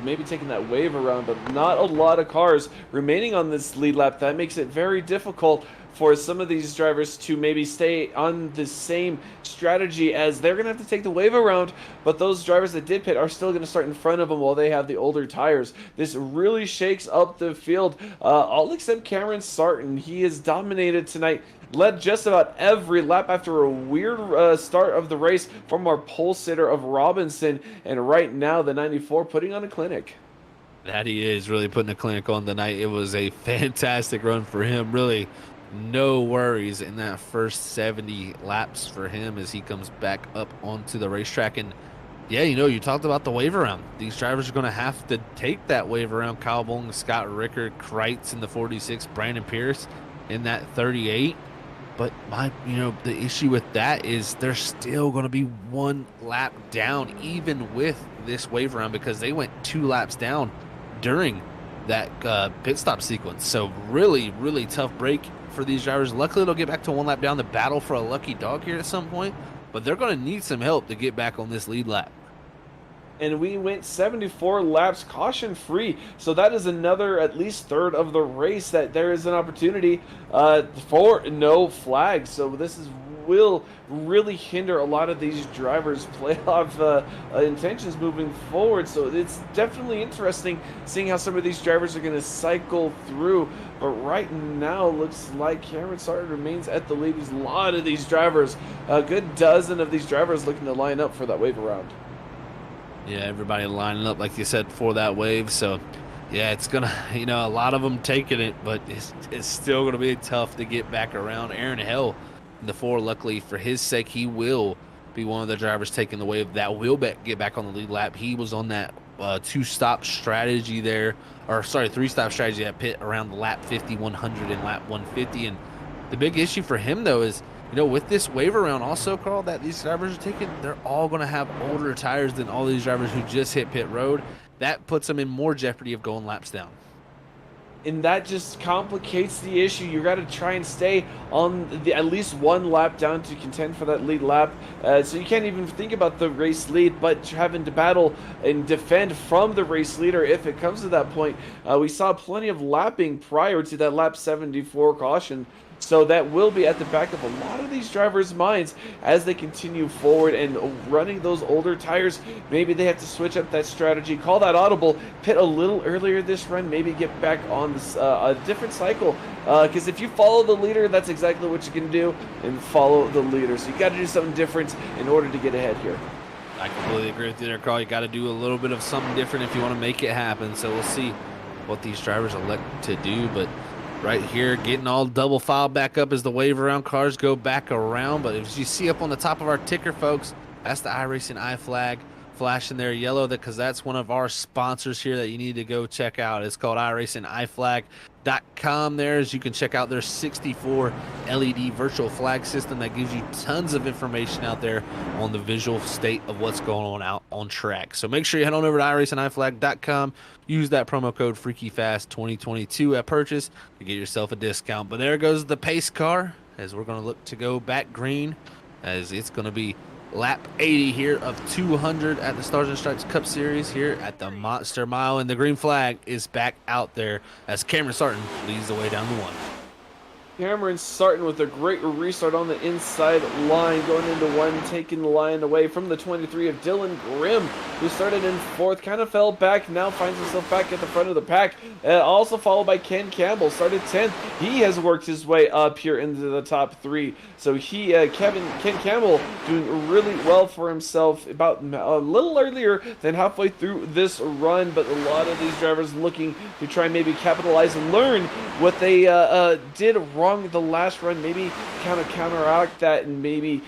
maybe taking that wave around, but not a lot of cars remaining on this lead lap. That makes it very difficult for some of these drivers to maybe stay on the same strategy, as they're going to have to take the wave around, but those drivers that did pit are still going to start in front of them while they have the older tires. This really shakes up the field, all except Cameron Sarton. He is dominated tonight, led just about every lap after a weird start of the race from our pole sitter of Robinson, and right now the 94 putting on a clinic. That he is really putting a clinic on tonight. It was a fantastic run for him. Really, no worries in that first 70 laps for him as he comes back up onto the racetrack. And yeah, you talked about the wave around. These drivers are going to have to take that wave around. Kyle Bowling, Scott Rickard, Kreitz in the 46, Brandon Pierce in that 38. But the issue with that is they're still going to be one lap down, even with this wave around, because they went 2 laps down during that pit stop sequence. So really, really tough break for these drivers. Luckily, they'll get back to 1 lap down to battle for a lucky dog here at some point, but they're going to need some help to get back on this lead lap. And we went 74 laps caution free, so that is another at least third of the race that there is an opportunity for no flags. So this will really hinder a lot of these drivers' playoff intentions moving forward. So it's definitely interesting seeing how some of these drivers are going to cycle through. But right now, looks like Cameron Sarton remains at the lead. There's a lot of these drivers, a good dozen of these drivers looking to line up for that wave around. Yeah, everybody lining up, like you said, for that wave. So, yeah, it's going to, a lot of them taking it, but it's still going to be tough to get back around. Aaron Hill in the 4, luckily for his sake, he will be one of the drivers taking the wave that will get back on the lead lap. He was on that 2-stop strategy there, or sorry, 3-stop strategy at pit around the lap 50, 100, and lap 150. And the big issue for him, though, is with this wave around also, Carl, that these drivers are taking, they're all going to have older tires than all these drivers who just hit pit road. That puts them in more jeopardy of going laps down. And that just complicates the issue. You got to try and stay on at least 1 lap down to contend for that lead lap. So you can't even think about the race lead, but having to battle and defend from the race leader if it comes to that point. We saw plenty of lapping prior to that lap 74 caution. So that will be at the back of a lot of these drivers' minds as they continue forward and running those older tires. Maybe they have to switch up that strategy, call that audible, pit a little earlier this run, maybe get back on this, a different cycle. Because if you follow the leader, that's exactly what you can do, and follow the leader. So you got to do something different in order to get ahead here. I completely agree with you there, Carl. You got to do a little bit of something different if you want to make it happen. So we'll see what these drivers elect to do, but right here, getting all double file back up as the wave around cars go back around. But as you see up on the top of our ticker, folks, that's the iRacing flag flashing there yellow, because that's one of our sponsors here that you need to go check out. It's called iRacingIFlag.com. There, as you can check out their 64 LED virtual flag system that gives you tons of information out there on the visual state of what's going on out on track. So make sure you head on over to iRacingIFlag.com. Use that promo code FreakyFast2022 at purchase to get yourself a discount. But there goes the pace car as we're going to look to go back green, as it's going to be lap 80 here of 200 at the Stars and Stripes Cup Series here at the Monster Mile. And the green flag is back out there as Cameron Sarton leads the way down the 1. Cameron Sarton with a great restart on the inside line, going into 1, taking the line away from the 23 of Dylan Grimm, who started in 4th, kind of fell back, now finds himself back at the front of the pack. Also followed by Ken Campbell, started 10th. He has worked his way up here into the top 3. So Ken Campbell doing really well for himself, about a little earlier than halfway through this run, but a lot of these drivers looking to try and maybe capitalize and learn what they did wrong the last run, maybe counteract that and maybe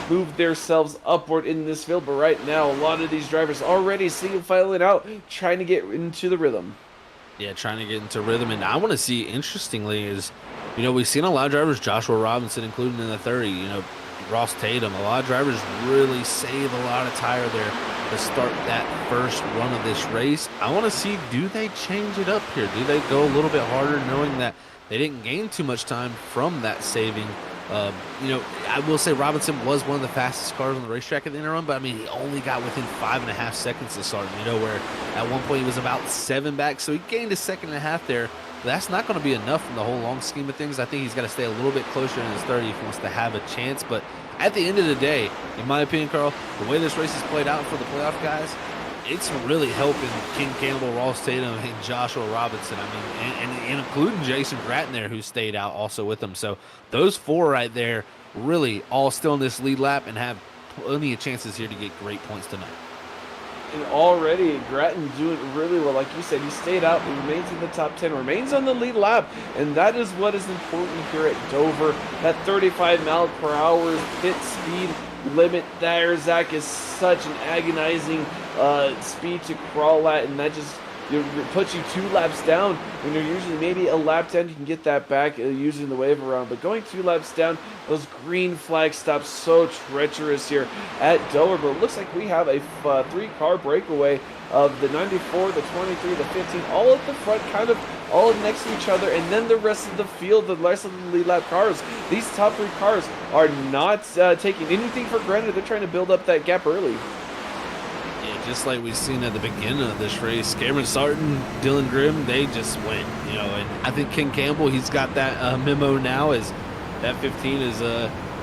move themselves upward in this field. But right now, a lot of these drivers already single filing out, trying to get into the rhythm. Yeah, trying to get into rhythm. And I want to see, interestingly, is, we've seen a lot of drivers, Joshua Robinson included in the 30, Ross Tatum. A lot of drivers really save a lot of tire there to start that first run of this race. I want to see, do they change it up here? Do they go a little bit harder, knowing that they didn't gain too much time from that saving? I will say Robinson was one of the fastest cars on the racetrack at the end of the run, but I mean, he only got within 5.5 seconds to start. Where at one point he was about 7 back, so he gained a second and a half there. But that's not going to be enough in the whole long scheme of things. I think he's got to stay a little bit closer in his 30 if he wants to have a chance. But at the end of the day, in my opinion, Carl, the way this race has played out for the playoff guys, it's really helping King Campbell, Ross Tatum, and Joshua Robinson. I mean, and including Jason Gratton there, who stayed out also with them. So those four right there really all still in this lead lap and have plenty of chances here to get great points tonight. And already Gratton doing really well. Like you said, he stayed out, he remains in the top 10, remains on the lead lap. And that is what is important here at Dover. That 35 mile per hour pit speed limit there, Zach, is such an agonizing speed to crawl at, and that just puts you 2 laps down when you're usually maybe a lap down. You can get that back using the wave around, but going 2 laps down, those green flag stops so treacherous here at Dover. But it looks like we have a 3-car breakaway of the 94, the 23, the 15, all at the front, kind of all next to each other, and then the rest of the field, the rest of the lead lap cars. These top 3 cars are not taking anything for granted. They're trying to build up that gap early. Just like we've seen at the beginning of this race, Cameron Sarton, Dylan Grimm, they just win, and I think King Campbell, he's got that memo now, is that 15 is,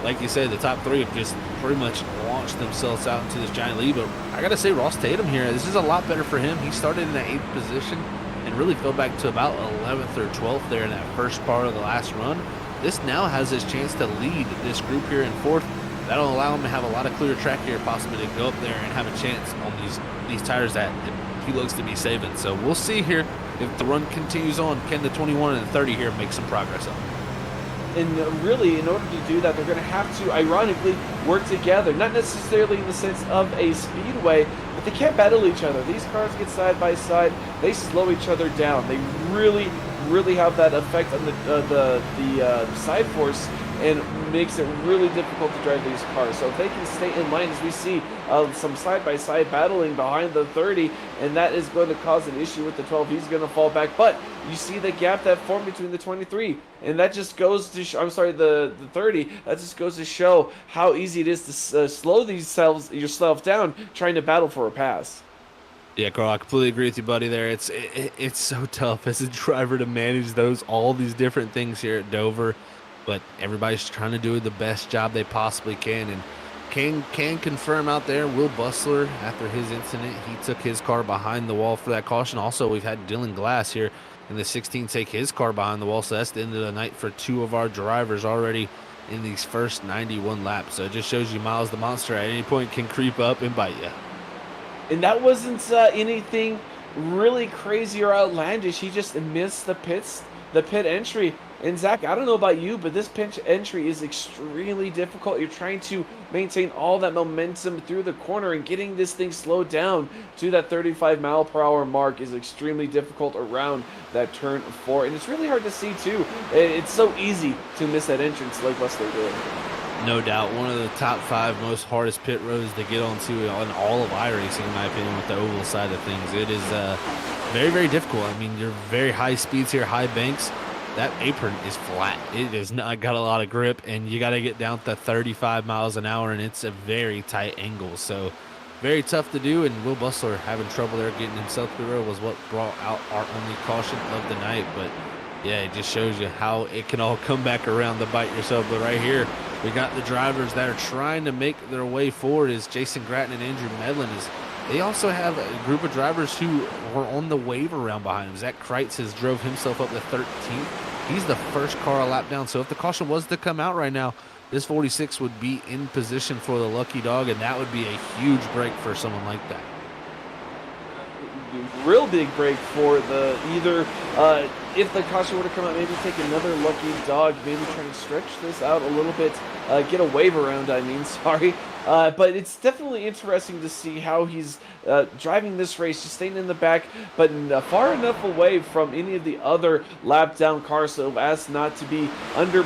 like you said, the top 3 have just pretty much launched themselves out into this giant lead. But I got to say, Ross Tatum here, this is a lot better for him. He started in that 8th position and really fell back to about 11th or 12th there in that first part of the last run. This now has his chance to lead this group here in 4th. That'll allow him to have a lot of clear track here, possibly to go up there and have a chance on these tires that he looks to be saving. So we'll see here if the run continues on. Can the 21 and the 30 here make some progress up? And really, in order to do that, they're going to have to, ironically, work together. Not necessarily in the sense of a speedway, but they can't battle each other. These cars get side by side. They slow each other down. They really have that effect on the side force, and makes it really difficult to drive these cars. So if they can stay in line, as we see some side-by-side battling behind the 30, and that is going to cause an issue with the 12. He's going to fall back. But you see the gap that formed between the 23, and that just goes to the 30. That just goes to show how easy it is to slow yourself down trying to battle for a pass. Yeah, Carl, I completely agree with you, buddy. There, it's so tough as a driver to manage all these different things here at Dover. But everybody's trying to do the best job they possibly can, and can confirm out there, Will Bustler, after his incident, he took his car behind the wall for that caution. Also, we've had Dylan Glass here in the 16 take his car behind the wall, so that's the end of the night for 2 of our drivers already in these first 91 laps. So it just shows you Miles the Monster at any point can creep up and bite you. And that wasn't anything really crazy or outlandish. He just missed the pit entry. And Zach, I don't know about you, but this pinch entry is extremely difficult. You're trying to maintain all that momentum through the corner, and getting this thing slowed down to that 35 mile per hour mark is extremely difficult around that turn 4. And it's really hard to see too. It's so easy to miss that entrance like Bustler did. No doubt, one of the top 5 most hardest pit roads to get onto on all of iRacing, in my opinion, with the oval side of things. It is very, very difficult. I mean, you're very high speeds here, high banks. That apron is flat. It is not got a lot of grip, and you got to get down to 35 miles an hour, and it's a very tight angle. So very tough to do, and Will Bustler having trouble there getting himself to the road was what brought out our only caution of the night. But yeah, it just shows you how it can all come back around to bite yourself. But right here, we got the drivers that are trying to make their way forward, is Jason Gratton and Andrew Medlin. They also have a group of drivers who were on the wave around behind him. Zach Kreitz has drove himself up to 13th. He's the first car a lap down. So if the caution was to come out right now, this 46 would be in position for the lucky dog, and that would be a huge break for someone like that. Real big break for the if the caution were to come out, maybe take another lucky dog, maybe try to stretch this out a little bit, get a wave around, sorry. But it's definitely interesting to see how he's driving this race, just staying in the back, but far enough away from any of the other lap down cars so as not to be under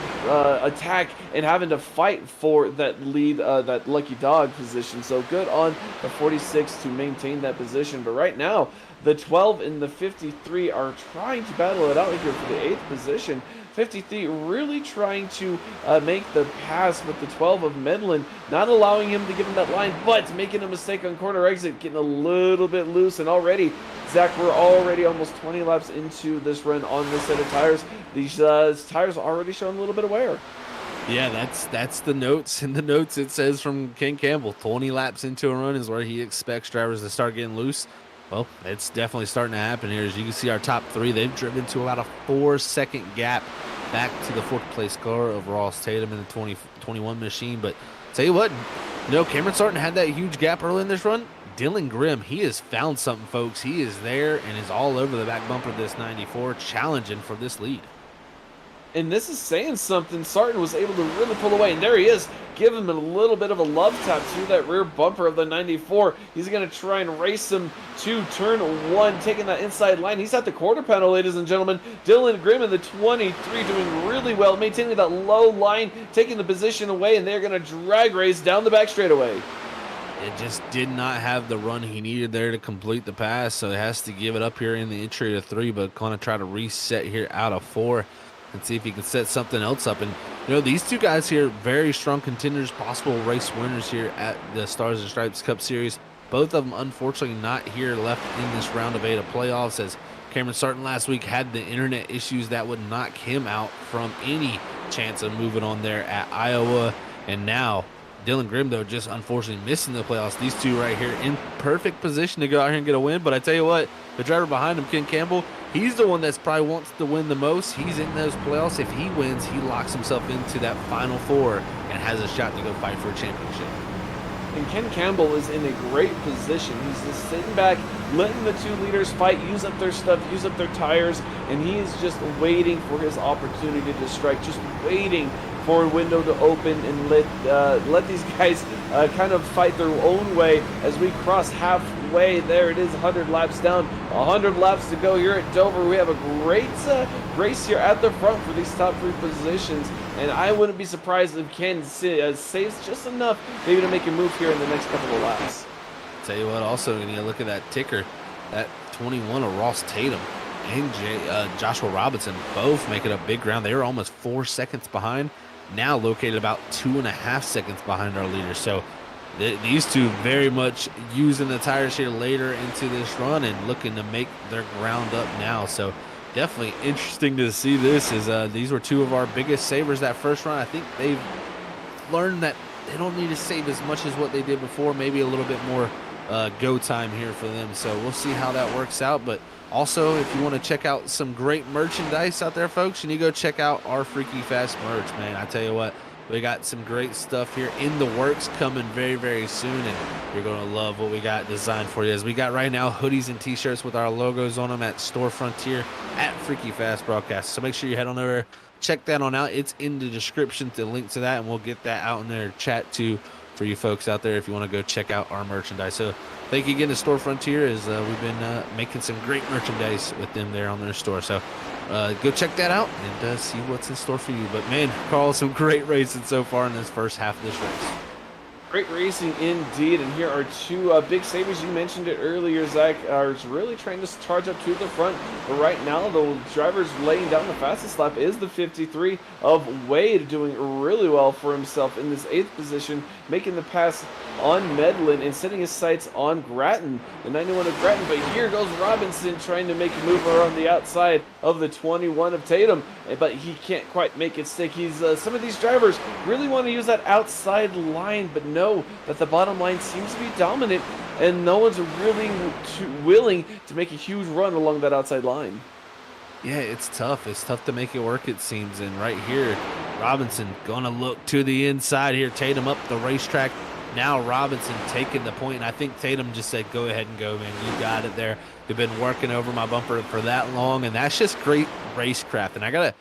attack and having to fight for that lead, that lucky dog position. So good on the 46 to maintain that position. But right now, the 12 and the 53 are trying to battle it out here for the 8th position. 53 really trying to make the pass with the 12 of Medlin, not allowing him to give him that line, but making a mistake on corner exit, getting a little bit loose. And already, Zach, we're already almost 20 laps into this run on this set of tires. These tires are already showing a little bit of wear. Yeah, that's the notes. In the notes, it says from Ken Campbell, 20 laps into a run is where he expects drivers to start getting loose. Well, it's definitely starting to happen here. As you can see, our top 3, they've driven to about a 4-second gap back to the 4th place car of Ross Tatum in the 2021 machine. But tell you what, Cameron Sarton had that huge gap early in this run. Dylan Grimm, he has found something, folks. He is there and is all over the back bumper of this 94, challenging for this lead. And this is saying something. Sarton was able to really pull away, and there he is. Give him a little bit of a love tap to that rear bumper of the 94. He's going to try and race him to turn 1, taking that inside line. He's at the quarter panel, ladies and gentlemen. Dylan Grimm in the 23 doing really well, maintaining that low line, taking the position away, and they're going to drag race down the back straightaway. It just did not have the run he needed there to complete the pass, so it has to give it up here in the entry to 3, but going to try to reset here out of 4. And see if he can set something else up. And these two guys here, very strong contenders, possible race winners here at the Stars and Stripes Cup Series. Both of them unfortunately not here left in this round of 8 of playoffs, as Cameron Sarton last week had the internet issues that would knock him out from any chance of moving on there at Iowa. And now Dylan Grimm, though, just unfortunately missing the playoffs. These two right here in perfect position to go out here and get a win. But I tell you what, the driver behind him, Ken Campbell, he's the one that's probably wants to win the most. He's in those playoffs. If he wins, he locks himself into that Final 4 and has a shot to go fight for a championship. And Ken Campbell is in a great position. He's just sitting back, letting the 2 leaders fight, use up their stuff, use up their tires, and he is just waiting for his opportunity to strike, just waiting for a window to open and let these guys kind of fight their own way as we cross halfway. There it is, 100 laps down, 100 laps to go here at Dover. We have a great race here at the front for these top 3 positions, and I wouldn't be surprised if Ken saves just enough maybe to make a move here in the next couple of laps. Tell you what, also, when you look at that ticker, that 21 of Ross Tatum and Joshua Robinson both making a big ground. They were almost 4 seconds behind, now located about 2.5 seconds behind our leader. So these two very much using the tires here later into this run and looking to make their ground up now. So definitely interesting to see this, as these were 2 of our biggest savers that first run. I think they've learned that they don't need to save as much as what they did before, maybe a little bit more go time here for them. So we'll see how that works out. But also, if you want to check out some great merchandise out there, folks, you need to go check out our Freaky Fast merch, man. I tell you what, we got some great stuff here in the works coming very, very soon, and you're going to love what we got designed for you. As we got right now hoodies and t-shirts with our logos on them at Store Frontier at Freaky Fast Broadcast. So make sure you head on over, check that on out. It's in the description, the link to that, and we'll get that out in there chat too for you folks out there if you want to go check out our merchandise. So thank you again to Store Frontier, as we've been making some great merchandise with them there on their store. So go check that out and see what's in store for you. But man, Carl, some great racing so far in this first half of this race. Great racing indeed, and here are 2 big savers. You mentioned it earlier, Zach, are really trying to charge up to the front. But right now, the driver's laying down the fastest lap is the 53 of Wade, doing really well for himself in this 8th position, making the pass on Medlin and setting his sights on Gratton, the 91 of Gratton. But here goes Robinson trying to make a move around the outside of the 21 of Tatum, but he can't quite make it stick. Some of these drivers really want to use that outside line, but know that the bottom line seems to be dominant, and no one's really willing to make a huge run along that outside line. Yeah, it's tough. It's tough to make it work, it seems. And right here, Robinson going to look to the inside here. Tatum up the racetrack. Now Robinson taking the point, and I think Tatum just said, go ahead and go, man. You got it there. You've been working over my bumper for that long, and that's just great racecraft. And I got to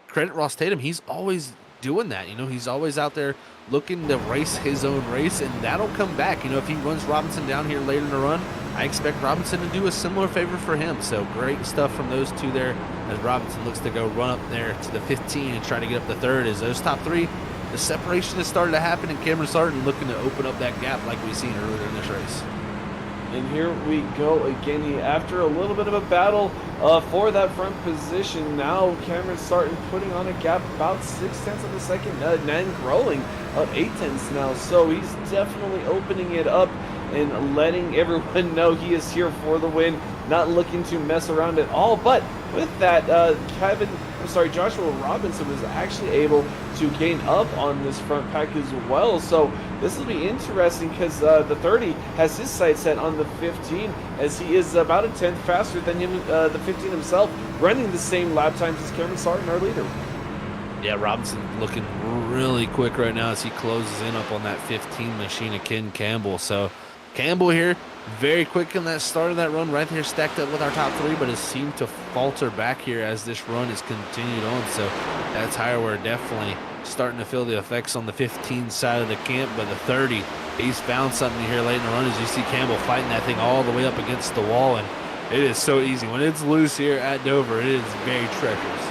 credit Ross Tatum. He's always doing that. He's always out there looking to race his own race, and that'll come back. If he runs Robinson down here later in the run, I expect Robinson to do a similar favor for him. So great stuff from those two there as Robinson looks to go run up there to the 15 and try to get up the third. As those top three, the separation has started to happen, and Cameron Sarton looking to open up that gap like we've seen earlier in this race. And here we go again. After a little bit of a battle for that front position, now Cameron Sarton putting on a gap about 0.6 of a second, and growing up 0.8 now. So he's definitely opening it up and letting everyone know he is here for the win, not looking to mess around at all. But with that, Joshua Robinson was actually able to gain up on this front pack as well. So this will be interesting because the 30 has his sights set on the 15, as he is about a 10th faster than him, the 15 himself, running the same lap times as Cameron Sarton, our leader. Yeah, Robinson looking really quick right now as he closes in up on that 15 machine of Ken Campbell. So Campbell here, very quick in that start of that run, right there stacked up with our top three, but has seemed to falter back here as this run has continued on. So that tire wear definitely starting to feel the effects on the 15 side of the camp, but the 30, he's found something here late in the run as you see Campbell fighting that thing all the way up against the wall, and it is so easy. When it's loose here at Dover, it is very treacherous.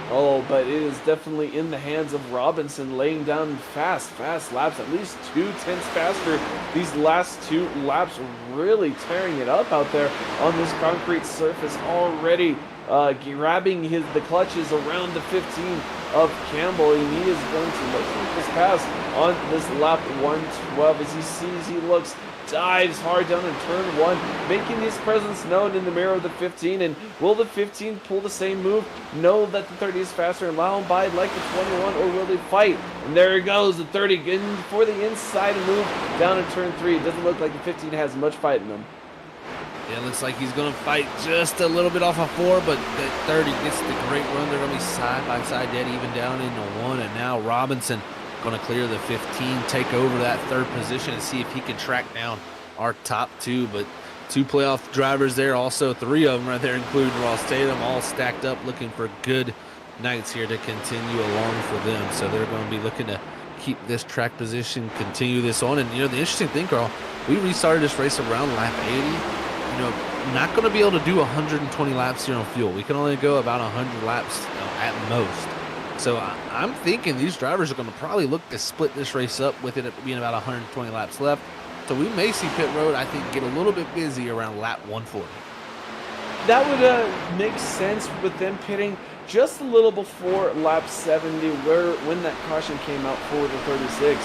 Oh, but it is definitely in the hands of Robinson, laying down fast laps, at least 0.2 faster. These last 2 laps really tearing it up out there on this concrete surface already. Grabbing the clutches around the 15 of Campbell, and he is going to look for this pass on this lap 112 as he sees, he looks, dives hard down in turn 1, making his presence known in the mirror of the 15. And will the 15 pull the same move, know that the 30 is faster and allow him by like the 21, or will they fight? And there it goes, the 30 in for the inside move down in turn 3. It doesn't look like the 15 has much fight in them. Yeah, it looks like he's going to fight just a little bit off of 4, but that 30 gets the great run. They're going to be side by side, dead even down into 1, and now Robinson going to clear the 15, take over that third position and see if he can track down our top 2. But 2 playoff drivers there, also 3 of them right there, including Ross Tatum, all stacked up looking for good nights here to continue along for them. So they're going to be looking to keep this track position, continue this on. And, you know, the interesting thing, Carl, we restarted this race around lap 80. You know, not going to be able to do 120 laps here on fuel. We can only go about 100 laps at most. So I'm thinking these drivers are going to probably look to split this race up with it being about 120 laps left. So we may see pit road, I think, get a little bit busy around lap 140. That would make sense with them pitting just a little before lap 70, when that caution came out for the 36.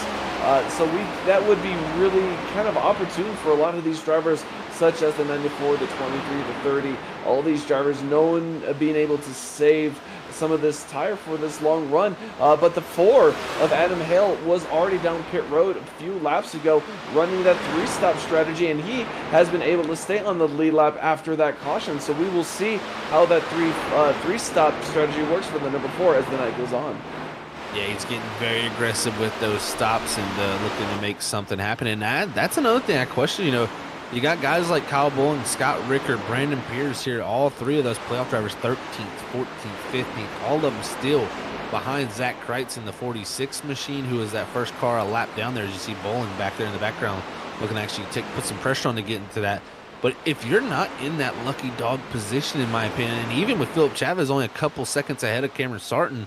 So that would be really kind of opportune for a lot of these drivers, such as the 94, the 23, the 30. All these drivers known being able to save some of this tire for this long run. But the 4 of Adam Hale was already down pit road a few laps ago, running that 3-stop strategy, and he has been able to stay on the lead lap after that caution. So we will see how that 3-stop strategy works for the number 4 as the night goes on. Yeah, he's getting very aggressive with those stops and looking to make something happen. And that's another thing I question. You know, you got guys like Kyle Bull, Scott Rickard, Brandon Pierce here. All 3 of those playoff drivers, 13th, 14th, 15th, all of them still behind Zach Kreitz in the 46 machine, who is that first car a lap down there. As you see Bolin back there in the background looking to actually put some pressure on to get into that. But if you're not in that lucky dog position, in my opinion, and even with Philip Chavez only a couple seconds ahead of Cameron Sarton,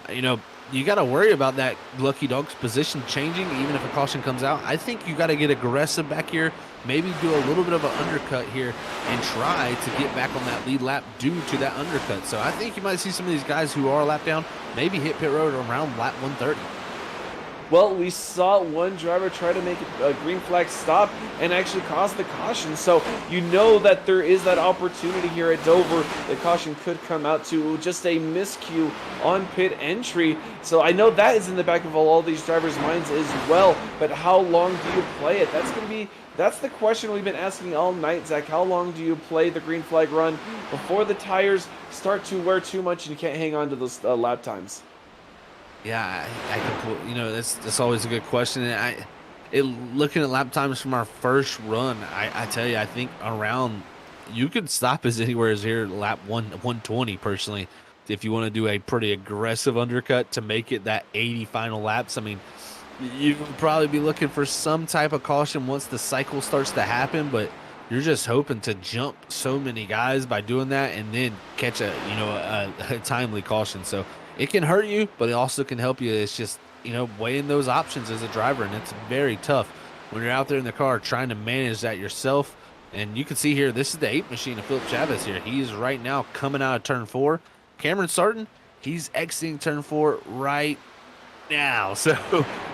you know, you got to worry about that lucky dog's position changing even if a caution comes out. I think you got to get aggressive back here, maybe do a little bit of an undercut here and try to get back on that lead lap due to that undercut. So I think you might see some of these guys who are a lap down maybe hit pit road around lap 130. Well, we saw one driver try to make a green flag stop and actually cause the caution. So you know that there is that opportunity here at Dover. The caution could come out to just a miscue on pit entry. So I know that is in the back of all these drivers' minds as well. But how long do you play it? That's the question we've been asking all night, Zach. How long do you play the green flag run before the tires start to wear too much and you can't hang on to those lap times? Yeah, you know, that's always a good question. And looking at lap times from our first run, I tell you, I think around, you could stop as anywhere as here lap 120 personally, if you want to do a pretty aggressive undercut to make it that 80 final laps. I mean, you would probably be looking for some type of caution once the cycle starts to happen, but you're just hoping to jump so many guys by doing that and then catch a timely caution. So it can hurt you, but it also can help you. It's just, weighing those options as a driver, and it's very tough when you're out there in the car trying to manage that yourself. And you can see here, this is the 8 machine of Philip Chavez here. He is right now coming out of turn 4. Cameron Sarton, he's exiting turn 4 right now. So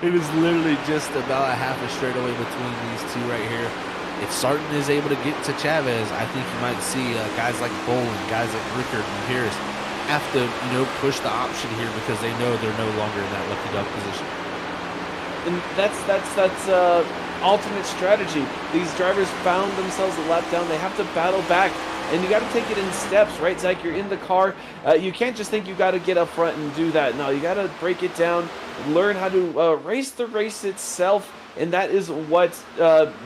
it is literally just about a half a straightaway between these two right here. If Sarton is able to get to Chavez, I think you might see guys like Bolin, guys like Rickard and Harris have to, push the option here because they know they're no longer in that lucky dog position. And that's alternate strategy. These drivers found themselves a lap down. They have to battle back, and you got to take it in steps, right, Zach? You're in the car. You can't just think you got to get up front and do that. No, you got to break it down, learn how to race the race itself. And that is what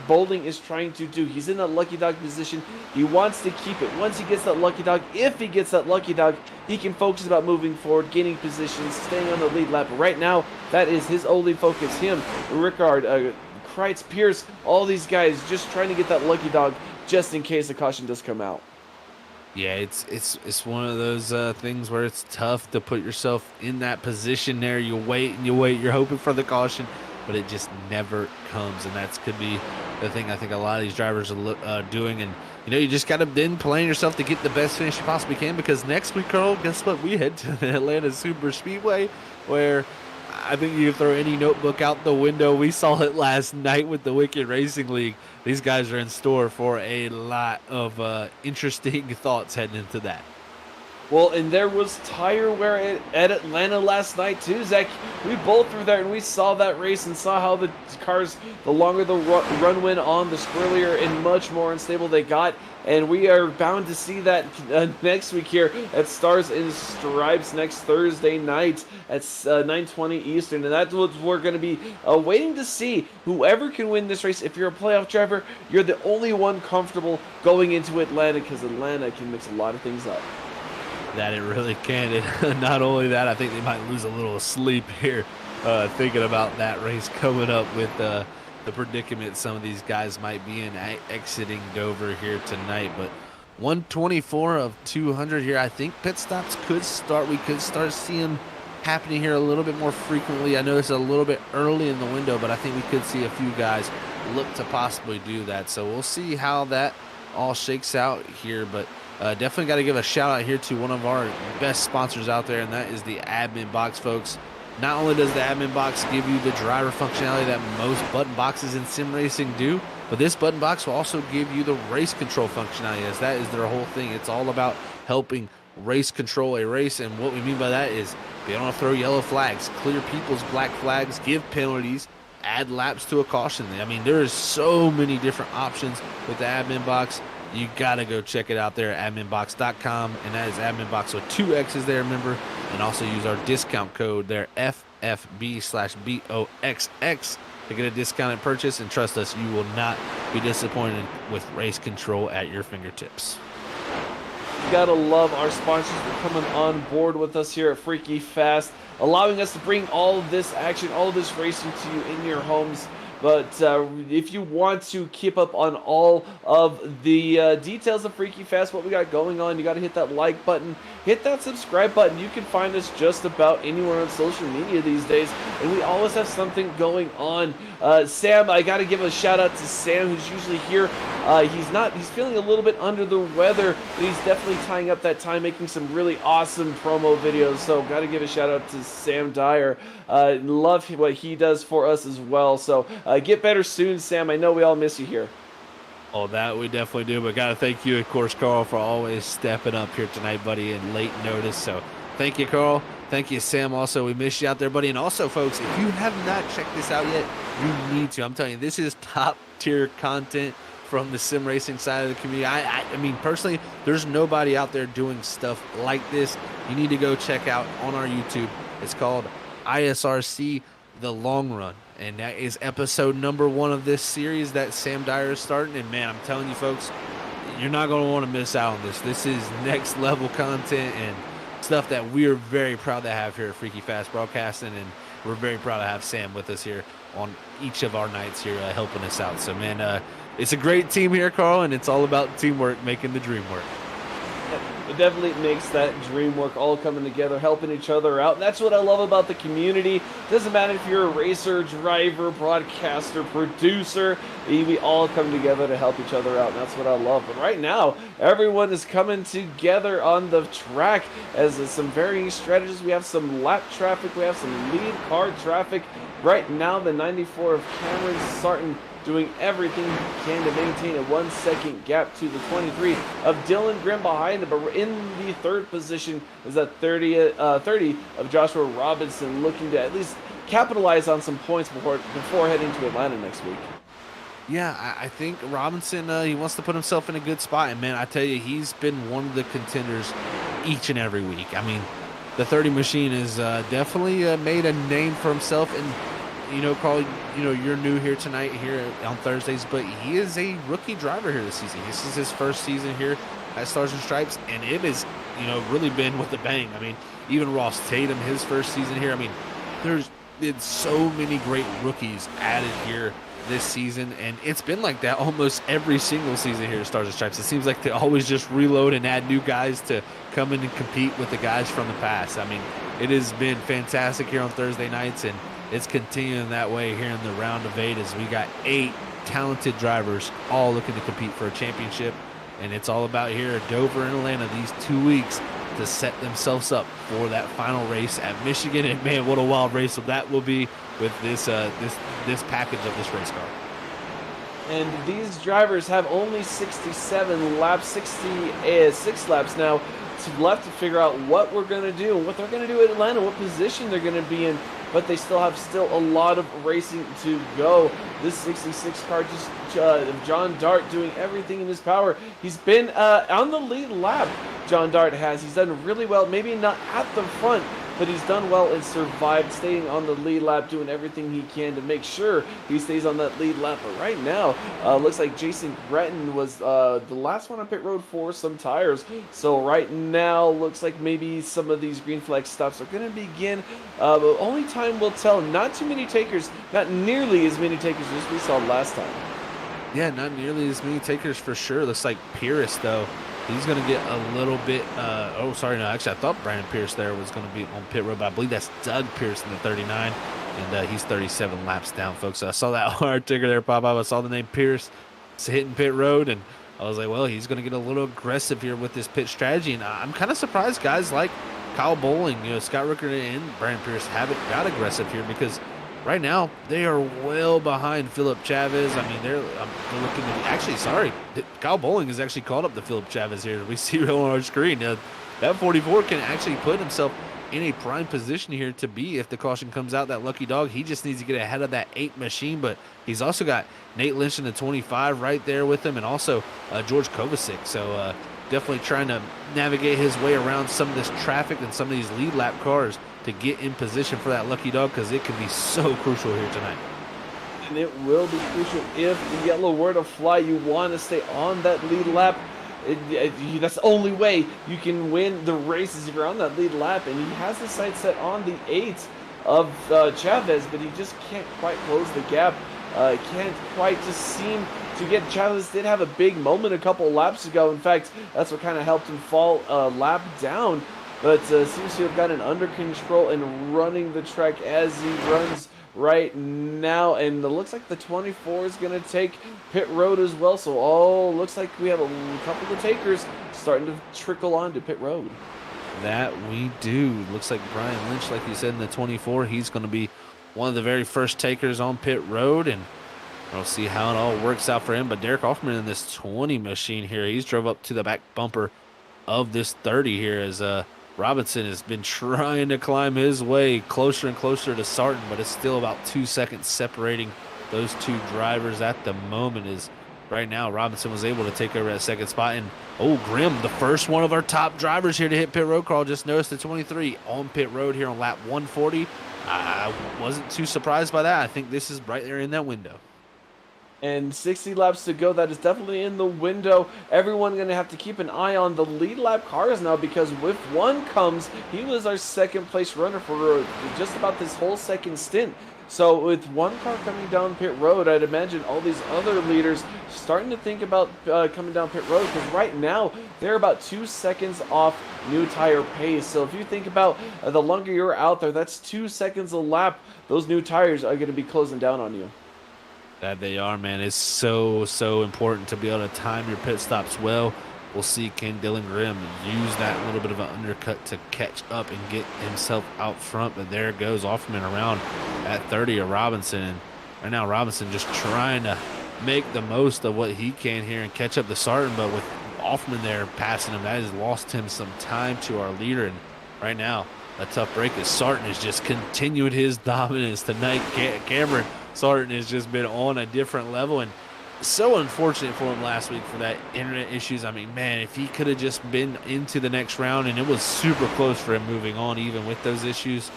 Bolding is trying to do. He's in that lucky dog position. He wants to keep it. Once he gets that lucky dog, if he gets that lucky dog, he can focus about moving forward, gaining positions, staying on the lead lap. But right now, that is his only focus. Him, Rickard, Kreitz, Pierce, all these guys just trying to get that lucky dog just in case the caution does come out. Yeah, it's one of those things where it's tough to put yourself in that position there. You wait and you wait. You're hoping for the caution, but it just never comes, and that could be the thing I think a lot of these drivers are doing. And you just got to then plan yourself to get the best finish you possibly can, because next week, Carl, guess what? We head to the Atlanta Super Speedway, where I think you can throw any notebook out the window. We saw it last night with the Wicked Racing League. These guys are in store for a lot of interesting thoughts heading into that. Well, and there was tire wear at Atlanta last night too, Zach. We both were there and we saw that race and saw how the cars, the longer the run went on, the squirrelier and much more unstable they got. And we are bound to see that next week here at Stars and Stripes next Thursday night at 9:20 Eastern. And that's what we're going to be waiting to see. Whoever can win this race, if you're a playoff driver, you're the only one comfortable going into Atlanta, because Atlanta can mix a lot of things up. That it really can. And not only that, I think they might lose a little sleep here thinking about that race coming up with the predicament some of these guys might be in exiting Dover here tonight. But 124 of 200 here. I think pit stops could start. We could start seeing happening here a little bit more frequently. I know it's a little bit early in the window, but I think we could see a few guys look to possibly do that. So we'll see how that all shakes out here. But definitely got to give a shout out here to one of our best sponsors out there, and that is the Admin Box, folks. Not only does the Admin Box give you the driver functionality that most button boxes in sim racing do, but this button box will also give you the race control functionality, as that is their whole thing. It's all about helping race control a race, and what we mean by that is be able to throw yellow flags, clear people's black flags, give penalties, add laps to a caution. I mean, there is so many different options with the Admin Box. You got to go check it out there at adminbox.com, and that is adminbox with 2 X's there, remember, and also use our discount code there, FFB/BOXX, to get a discounted purchase, and trust us, you will not be disappointed with race control at your fingertips. You gotta love our sponsors for coming on board with us here at Freaky Fast, allowing us to bring all of this action, all of this racing to you in your homes. But if you want to keep up on all of the details of Freaky Fast, what we got going on, you got to hit that like button, hit that subscribe button. You can find us just about anywhere on social media these days, and we always have something going on. Sam, I got to give a shout out to Sam, who's usually here. He's feeling a little bit under the weather, but he's definitely tying up that time, making some really awesome promo videos. So got to give a shout out to Sam Dyer. Love what he does for us as well. So get better soon, Sam. I know we all miss you here. Oh, that we definitely do. But got to thank you, of course, Carl, for always stepping up here tonight, buddy, in late notice. So thank you, Carl. Thank you, Sam. Also, we miss you out there, buddy. And also, folks, if you have not checked this out yet, you need to. I'm telling you, this is top tier content from the sim racing side of the community. I mean, personally, there's nobody out there doing stuff like this. You need to go check out on our YouTube. It's called ISRC The Long Run, and that is episode number 1 of this series that Sam Dyer is starting. And man, I'm telling you, folks, you're not going to want to miss out on this. This is next level content and stuff that we are very proud to have here at Freaky Fast Broadcasting, and we're very proud to have Sam with us here on each of our nights here helping us out. So man, it's a great team here, Carl, and it's all about teamwork making the dream work. It definitely makes that dream work, all coming together, helping each other out. And that's what I love about the community. Doesn't matter if you're a racer, driver, broadcaster, producer, we all come together to help each other out. And that's what I love. But right now, everyone is coming together on the track as some varying strategies. We have some lap traffic, we have some lead car traffic. Right now, the 94 of Cameron Sarton doing everything he can to maintain a 1 second gap to the 23 of Dylan Grimm behind him. But in the third position is that 30 of Joshua Robinson, looking to at least capitalize on some points before heading to Atlanta next week. Yeah, I think Robinson, he wants to put himself in a good spot. And, man, I tell you, he's been one of the contenders each and every week. I mean, the 30 machine has definitely made a name for himself. And, Carl, you're new here tonight here on Thursdays, but he is a rookie driver here this season. This is his first season here at Stars and Stripes, and it has, really been with a bang. I mean, even Ross Tatum, his first season here. I mean, there's been so many great rookies added here this season, and it's been like that almost every single season here at Stars and Stripes. It seems like they always just reload and add new guys to come in and compete with the guys from the past. I mean, it has been fantastic here on Thursday nights, and it's continuing that way here in the round of 8 as we got 8 talented drivers all looking to compete for a championship. And it's all about here at Dover and Atlanta these 2 weeks to set themselves up for that final race at Michigan. And man, what a wild race that will be with this package of this race car. And these drivers have only 67 laps, 66 laps now left to figure out what we're going to do and what they're going to do at Atlanta, what position they're going to be in. But they still have a lot of racing to go. This 66 car just John Dart doing everything in his power. He's been on the lead lap. John Dart has. He's done really well. Maybe not at the front, but he's done well and survived, staying on the lead lap, doing everything he can to make sure he stays on that lead lap. But right now, looks like Lina Gratton was the last one on pit road for some tires. So right now, looks like maybe some of these green flag stops are going to begin. But only time will tell. Not too many takers, not nearly as many takers as we saw last time. Yeah, not nearly as many takers for sure. Looks like Pierce, though, he's going to get a little bit. Actually, I thought Brandon Pierce there was going to be on pit road, but I believe that's Doug Pierce in the 39, and he's 37 laps down, folks. So I saw that hard ticker there pop up. I saw the name Pierce hitting pit road, and I was like, well, he's going to get a little aggressive here with this pit strategy. And I'm kind of surprised guys like Kyle Bowling, Scott Rooker, and Brandon Pierce haven't got aggressive here, because right now they are well behind Philip Chavez. I mean, they're looking at, actually, sorry, Kyle Bowling has actually caught up to Philip Chavez here. We see it on our screen. That 44 can actually put himself in a prime position here to be, if the caution comes out, that lucky dog. He just needs to get ahead of that 8 machine, but he's also got Nate Lynch in the 25 right there with him, and also George Kovacic. So definitely trying to navigate his way around some of this traffic and some of these lead lap cars to get in position for that lucky dog, because it can be so crucial here tonight. And it will be crucial if the yellow were to fly. You want to stay on that lead lap. That's the only way you can win the races, if you're on that lead lap. And he has the sight set on the 8 of Chavez, but he just can't quite close the gap. Can't quite just seem to get. Chavez did have a big moment a couple laps ago. In fact, that's what kind of helped him fall lap down. But seems to have gotten under control and running the track as he runs right now. And it looks like the 24 is going to take pit road as well. So, looks like we have a couple of takers starting to trickle onto pit road. That we do. Looks like Brian Lynch, like you said, in the 24, he's going to be one of the very first takers on pit road. And we'll see how it all works out for him. But Derek Hoffman in this 20 machine here, he's drove up to the back bumper of this 30 here as Robinson has been trying to climb his way closer and closer to Sarton, but it's still about 2 seconds separating those two drivers at the moment. Is right now Robinson was able to take over that second spot. And Grimm, the first one of our top drivers here to hit pit road. Carl just noticed the 23 on pit road here on lap 140. I wasn't too surprised by that. I think this is right there in that window. And 60 laps to go. That is definitely in the window. Everyone going to have to keep an eye on the lead lap cars now, because with one comes, he was our second place runner for just about this whole second stint. So with one car coming down pit road, I'd imagine all these other leaders starting to think about coming down pit road, because right now they're about 2 seconds off new tire pace. So if you think about the longer you're out there, that's 2 seconds a lap. Those new tires are going to be closing down on you. That they are, man. It's so important to be able to time your pit stops well. We'll see Ken Dillon Grimm use that little bit of an undercut to catch up and get himself out front. But there goes Offerman around at 30 of Robinson. And right now, Robinson just trying to make the most of what he can here and catch up to Sarton. But with Offerman there passing him, that has lost him some time to our leader. And right now, a tough break as Sarton has just continued his dominance tonight. Cameron Sarton has just been on a different level, and so unfortunate for him last week for that internet issues. I mean, man, if he could have just been into the next round, and it was super close for him moving on even with those issues,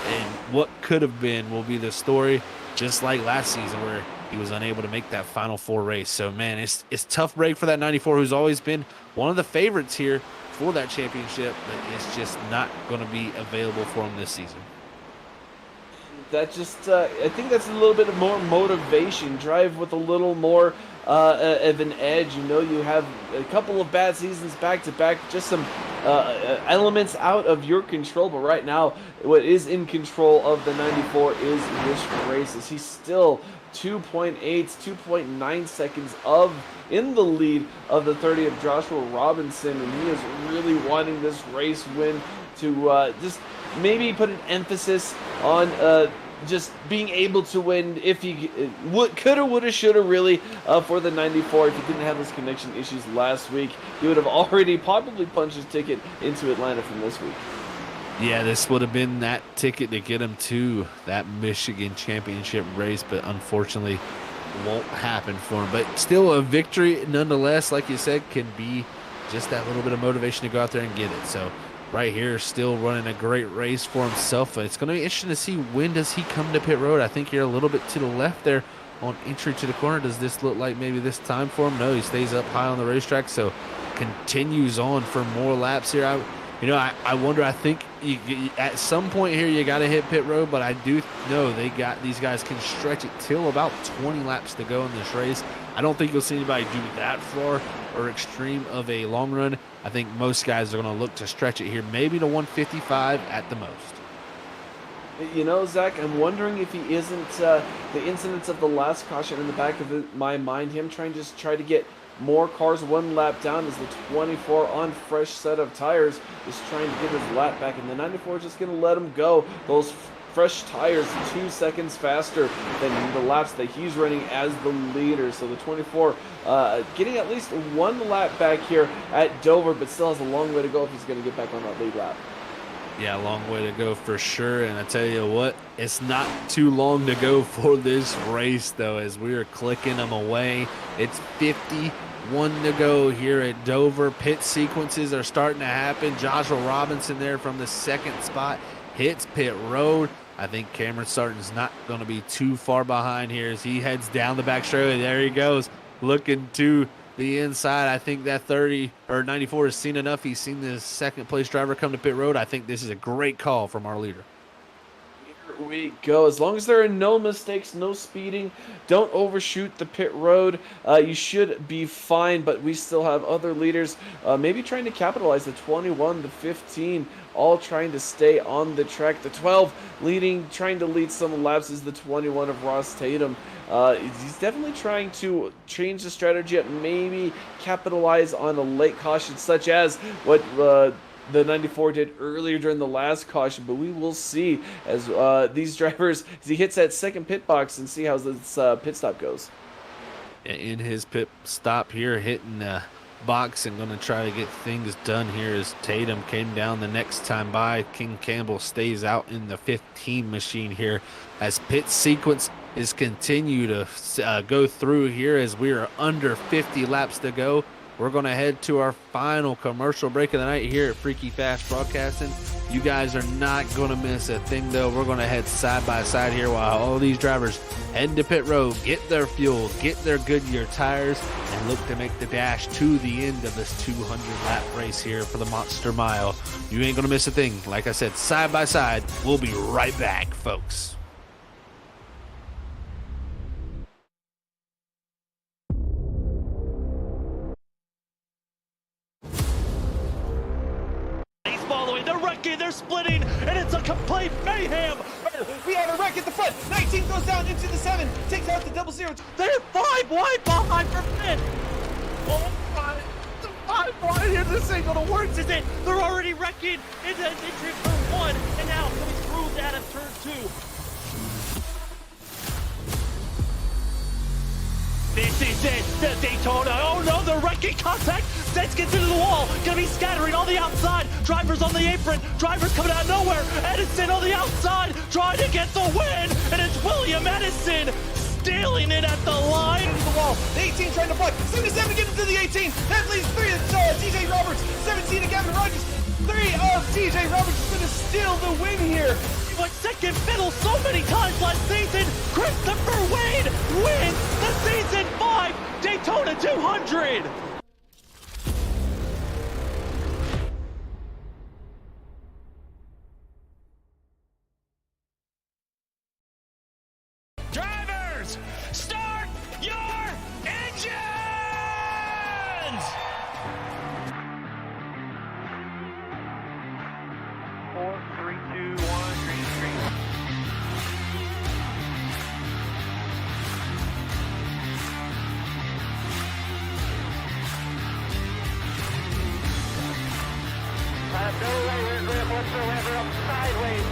and what could have been will be the story, just like last season where he was unable to make that Final Four race. So, man, it's tough break for that 94 who's always been one of the favorites here for that championship, but it's just not going to be available for him this season. That just, I think that's a little bit more motivation. Drive with a little more of an edge. You know, you have a couple of bad seasons back to back, just some elements out of your control. But right now, what is in control of the 94 is this race. As he's still 2.8, 2.9 seconds in the lead of the 30 of Joshua Robinson, and he is really wanting this race win to just maybe put an emphasis on just being able to win if he coulda, woulda, shoulda really for the 94. If he didn't have those connection issues last week, he would have already probably punched his ticket into Atlanta from this week. Yeah, this would have been that ticket to get him to that Michigan championship race, but unfortunately won't happen for him. But still a victory nonetheless, like you said, can be just that little bit of motivation to go out there and get it. So right here, still running a great race for himself. It's going to be interesting to see when does he come to pit road. I think you're a little bit to the left there on entry to the corner. Does this look like maybe this time for him? No, he stays up high on the racetrack, so continues on for more laps here. I wonder, I think at some point here you got to hit pit road, but I do know these guys can stretch it till about 20 laps to go in this race. I don't think you'll see anybody do that far or extreme of a long run. I think most guys are going to look to stretch it here, maybe to 155 at the most. You know, Zach, I'm wondering if he isn't the incidents of the last caution in the back of my mind, him trying to get more cars one lap down as the 24 on fresh set of tires is trying to get his lap back, and the 94 is just going to let him go. Those fresh tires 2 seconds faster than the laps that he's running as the leader. So the 24 getting at least one lap back here at Dover, but still has a long way to go if he's going to get back on that lead lap. Yeah, long way to go for sure. And I tell you what, it's not too long to go for this race, though, as we are clicking them away. It's 51 to go here at Dover. Pit sequences are starting to happen. Joshua Robinson there from the second spot hits pit road. I think Cameron Sarton's not going to be too far behind here as he heads down the back straightaway. There he goes, looking to the inside. I think that 30 or 94 has seen enough. He's seen the second place driver come to pit road. I think this is a great call from our leader. Here we go. As long as there are no mistakes, no speeding, don't overshoot the pit road, you should be fine. But we still have other leaders maybe trying to capitalize. The 21, the 15, all trying to stay on the track. The 12 trying to lead some laps is the 21 of Ross Tatum. He's definitely trying to change the strategy up, maybe capitalize on a late caution, such as what the 94 did earlier during the last caution. But we will see as these drivers, as he hits that second pit box, and see how this pit stop goes. In his pit stop here, hitting the box and going to try to get things done here as Tatum came down the next time by. King Campbell stays out in the 15 machine here as pit sequence is continue to go through here as we are under 50 laps to go. We're going to head to our final commercial break of the night here at Freaky Fast Broadcasting. You guys are not going to miss a thing, though. We're going to head side by side here while all these drivers head to pit road, get their fuel, get their Goodyear tires, and look to make the dash to the end of this 200-lap race here for the Monster Mile. You ain't going to miss a thing. Like I said, side by side. We'll be right back, folks. and they're splitting, and it's a complete mayhem. We have a wreck at the front. 19 goes down into the 7, takes out the 00. They're 5 wide behind for 5th. Oh my, the 5 wide here, this ain't gonna work, is it? They're already wrecking into turn 1, and now coming through out of turn 2. This is it, the Daytona. Oh no, they're wrecking contact. Sets gets into the wall, gonna be scattering on the outside. Drivers on the apron, drivers coming out of nowhere. Edison on the outside, trying to get the win, and it's William Edison stealing it at the line. Into the wall. The 18 trying to block. 77 get into the 18. That leaves 3 of TJ Roberts. 17 to Gavin Rogers. 3 of TJ Roberts is gonna steal the win here. Like second fiddle so many times last season, Christopher Wade wins the season 5 Daytona 200. Drivers, start your engines! 4, 3, 2, 1, green screen. No layer grip whatsoever, up sideways.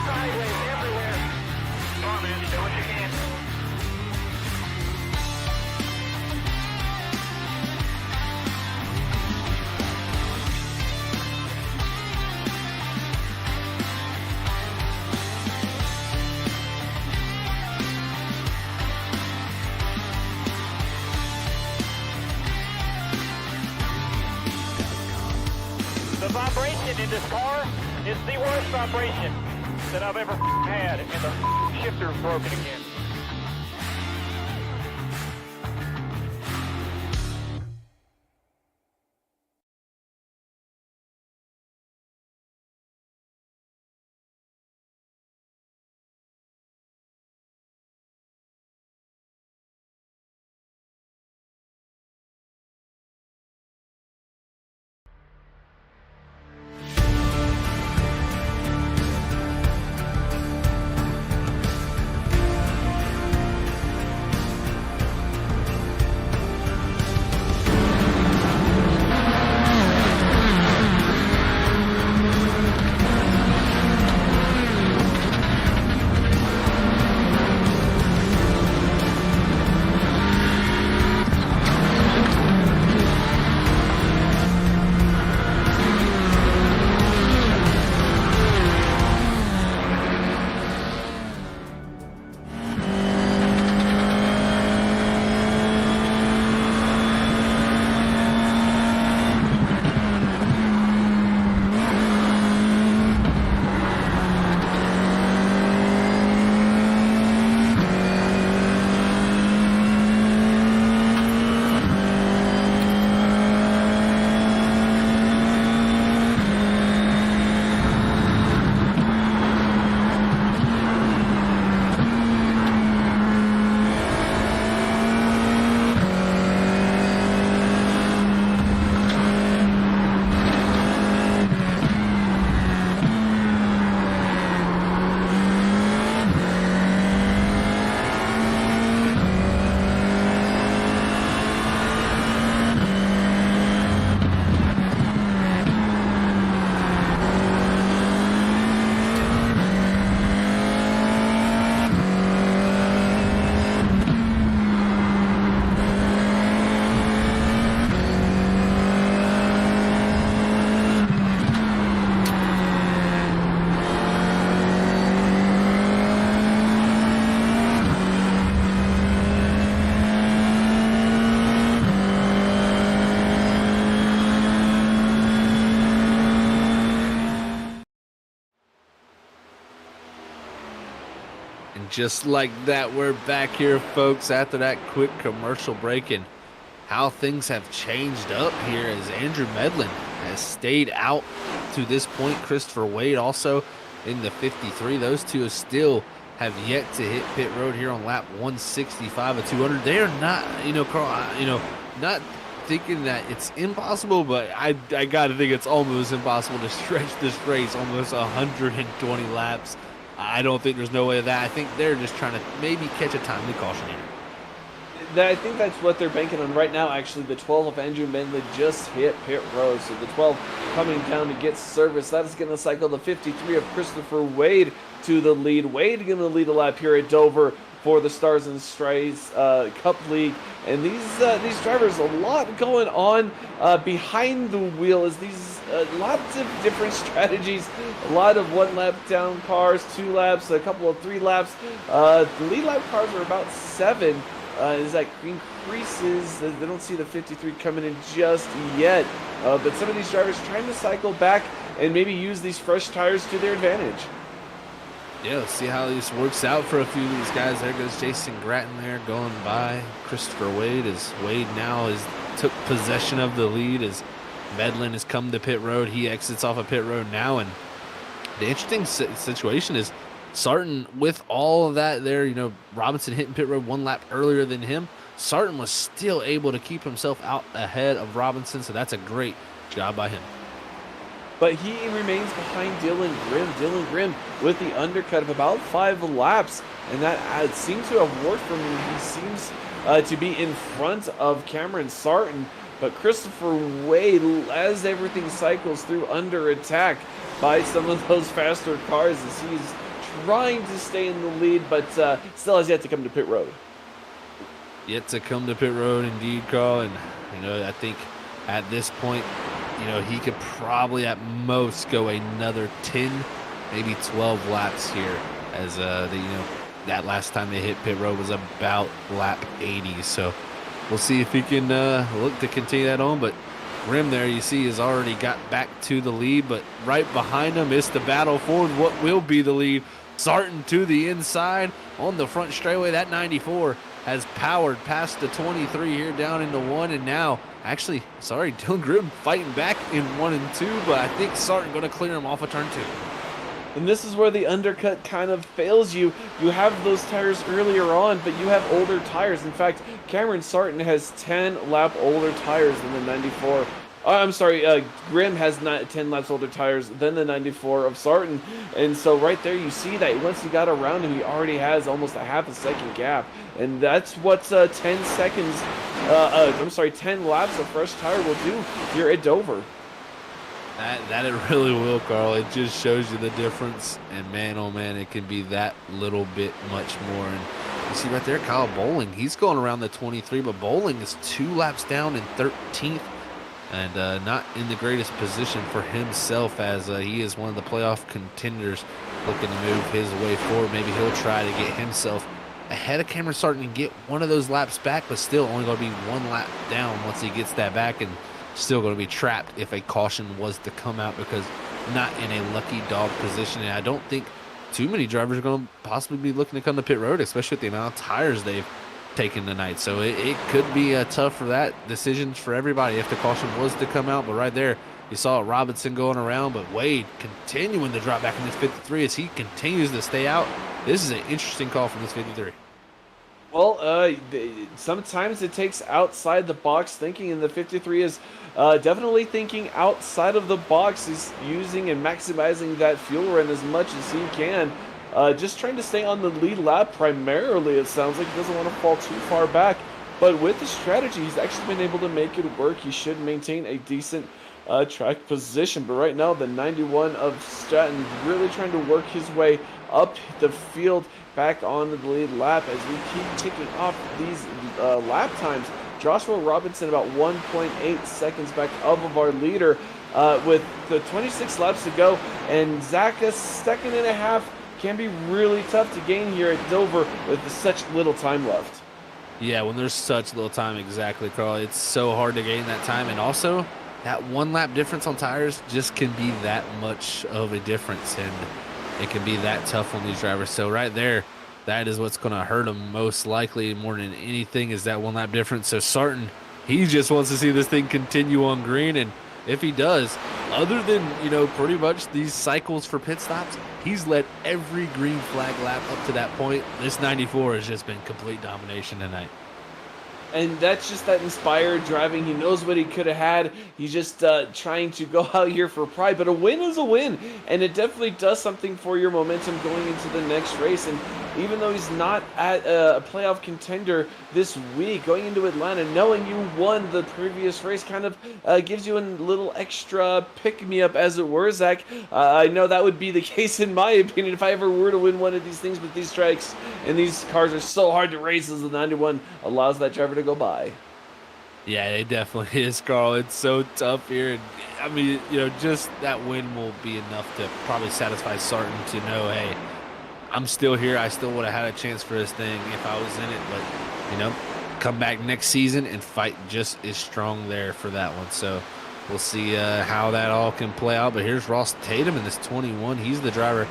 Sideways everywhere. Come on, man, do what you can. The vibration in this car is the worst vibration that I've ever had, and the shifter's broken again. And just like that, we're back here, folks, after that quick commercial break, and how things have changed up here as Andrew Medlin has stayed out to this point. Christopher Wade also in the 53. Those two still have yet to hit pit road here on lap 165 of 200. They are not, Carl, not thinking that it's impossible, but I got to think it's almost impossible to stretch this race almost 120 laps. I don't think there's no way of that. I think they're just trying to maybe catch a timely caution here. I think that's what they're banking on right now. Actually, the 12 of Andrew Medley just hit pit road, so the 12 coming down to get service. That is going to cycle the 53 of Christopher Wade to the lead. Wade going to lead a lap here at Dover for the Stars and Stripes Cup League. And these drivers, a lot going on behind the wheel. Is these lots of different strategies, a lot of 1 lap down cars, 2 laps, a couple of 3 laps. The lead lap cars are about 7. As that increases, they don't see the 53 coming in just yet. But some of these drivers trying to cycle back and maybe use these fresh tires to their advantage. Yeah, let's see how this works out for a few of these guys. There goes Jason Gratton there going by Christopher Wade, as Wade now took possession of the lead as Medlin has come to pit road. He exits off of pit road now, and the interesting situation is Sarton, with all of that there, Robinson hitting pit road 1 lap earlier than him, Sarton was still able to keep himself out ahead of Robinson, so that's a great job by him. But he remains behind Dylan Grimm. Dylan Grimm with the undercut of about 5 laps, and that seems to have worked for him. He seems to be in front of Cameron Sarton, but Christopher Wade, as everything cycles through, under attack by some of those faster cars as he's trying to stay in the lead, but still has yet to come to pit road. Yet to come to pit road, indeed, Carl. And, I think at this point, he could probably at most go another 10, maybe 12 laps here, as that last time they hit pit road was about lap 80. So we'll see if he can look to continue that on. But Grimm there, you see, has already got back to the lead, but right behind him is the battle for what will be the lead. Sarton to the inside on the front straightaway. That 94 has powered past the 23 here down into 1, and now Dylan Grimm fighting back in 1 and 2, but I think Sarton going to clear him off of turn 2. And this is where the undercut kind of fails you. You have those tires earlier on, but you have older tires. In fact, Cameron Sarton has 10 lap older tires than the 94. I'm sorry, Grimm has 10 laps older tires than the 94 of Sarton. And so right there you see that once he got around him, he already has almost a half a second gap. And that's what 10 laps of fresh tire will do here at Dover. That it really will, Carl. It just shows you the difference. And man, oh man, it can be that little bit much more. And you see right there, Kyle Bowling, he's going around the 23, but Bowling is 2 laps down in 13th. And not in the greatest position for himself, as he is one of the playoff contenders looking to move his way forward. Maybe he'll try to get himself ahead of Cameron Sarton and get one of those laps back, but still only going to be 1 lap down once he gets that back, and still going to be trapped if a caution was to come out, because not in a lucky dog position. And I don't think too many drivers are going to possibly be looking to come to pit road, especially with the amount of tires they've taken tonight. So it could be tough for that decisions for everybody if the caution was to come out. But right there, you saw Robinson going around, but Wade continuing to drop back in this 53 as he continues to stay out. This is an interesting call from this 53. Well, sometimes it takes outside the box thinking, and the 53 is definitely thinking outside of the box. He's using and maximizing that fuel run as much as he can. Just trying to stay on the lead lap primarily, it sounds like. He doesn't want to fall too far back. But with the strategy, he's actually been able to make it work. He should maintain a decent track position. But right now, the 91 of Stratton really trying to work his way up the field back on the lead lap as we keep ticking off these lap times. Joshua Robinson about 1.8 seconds back of our leader with the 26 laps to go. And Zach a second and a half can be really tough to gain here at Dover with such little time left. Yeah, when there's such little time, exactly, Carl. It's so hard to gain that time. And also, that 1 lap difference on tires just can be that much of a difference. And it can be that tough on these drivers. So right there, that is what's going to hurt them most likely more than anything, is that 1 lap difference. So Sarton, he just wants to see this thing continue on green. And if he does, other than, pretty much these cycles for pit stops, he's led every green flag lap up to that point. This 94 has just been complete domination tonight. And that's just that inspired driving. He knows what he could have had. He's just trying to go out here for pride. But a win is a win, and it definitely does something for your momentum going into the next race. And even though he's not at a playoff contender this week, going into Atlanta, knowing you won the previous race kind of gives you a little extra pick-me-up, as it were, Zach. I know that would be the case in my opinion if I ever were to win one of these things, but these tracks and these cars are so hard to race as the 91 allows that driver to go by. Yeah, it definitely is, Carl. It's so tough here. And, I mean, you know, just that win will be enough to probably satisfy Sarton to know, hey, I'm still here. I still would have had a chance for this thing if I was in it. But, you know, come back next season and fight just as strong there for that one. So we'll see how that all can play out. But here's Ross Tatum in this 21. He's the driver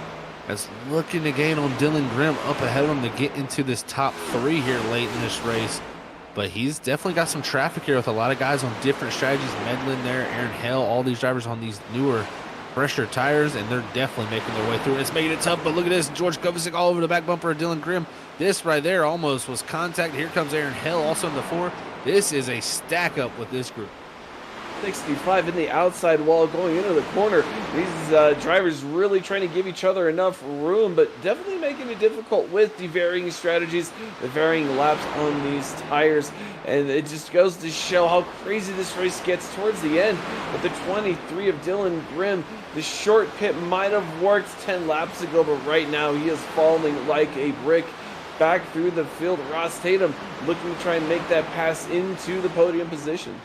that's looking to gain on Dylan Grimm up ahead of him to get into this top 3 here late in this race. But he's definitely got some traffic here with a lot of guys on different strategies. Medlin there, Aaron Hell, all these drivers on these newer, fresher tires, and they're definitely making their way through. It's making it tough, but look at this. George Kovacic all over the back bumper of Dylan Grimm. This right there almost was contact. Here comes Aaron Hell also in the 4. This is a stack up with this group. 65 in the outside wall going into the corner. These drivers really trying to give each other enough room, but definitely making it difficult with the varying strategies, the varying laps on these tires. And it just goes to show how crazy this race gets towards the end. With the 23 of Dylan Grimm, the short pit might have worked 10 laps ago, but right now he is falling like a brick back through the field. Ross Tatum looking to try and make that pass into the podium position.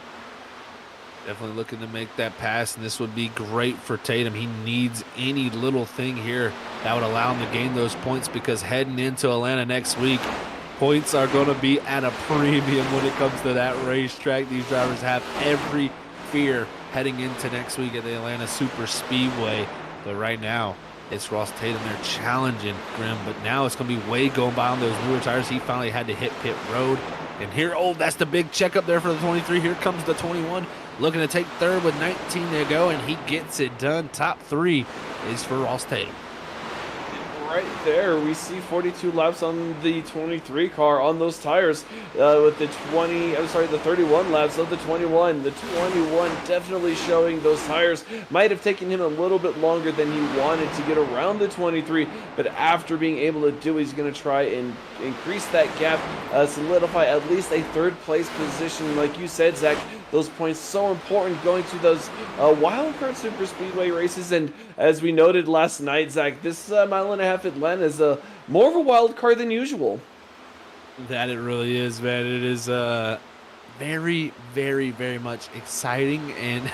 Definitely looking to make that pass, and this would be great for Tatum. He needs any little thing here that would allow him to gain those points, because heading into Atlanta next week, points are going to be at a premium when it comes to that racetrack. These drivers have every fear heading into next week at the Atlanta Super Speedway. But right now, it's Ross Tatum there challenging Grimm, but now it's going to be Wade going by on those newer tires. He finally had to hit pit road. And here, oh, that's the big checkup there for the 23. Here comes the 21. Looking to take third with 19 to go, and he gets it done. Top 3 is for Ross Tatum. Right there, we see 42 laps on the 23 car on those tires with the 31 laps of the 21. The 21 definitely showing those tires. Might have taken him a little bit longer than he wanted to get around the 23, but after being able to do it, he's going to try and increase that gap, solidify at least a third place position. Like you said, Zach, those points so important going to those wildcard super speedway races. And as we noted last night, Zach, this mile and a half Atlanta is more of a wild card than usual. That it really is, man. It is very, very, very much exciting and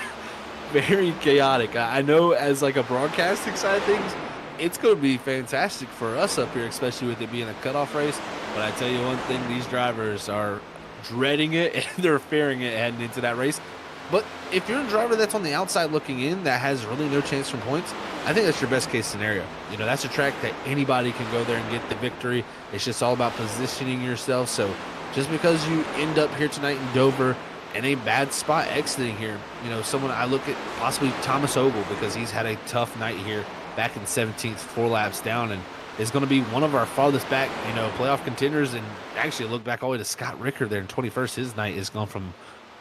very chaotic. I know as like a broadcasting side of things, it's going to be fantastic for us up here, especially with it being a cutoff race. But I tell you one thing, these drivers are dreading it and they're fearing it heading into that race. But if you're a driver that's on the outside looking in that has really no chance for points, I think that's your best case scenario. You know, that's a track that anybody can go there and get the victory. It's just all about positioning yourself. So just because you end up here tonight in Dover in a bad spot exiting here, you know, someone I look at possibly Thomas Ogle, because he's had a tough night here back in 17th, 4 laps down, and is going to be one of our farthest back, you know, playoff contenders. And actually look back all the way to Scott Ricker there in 21st. His night has gone from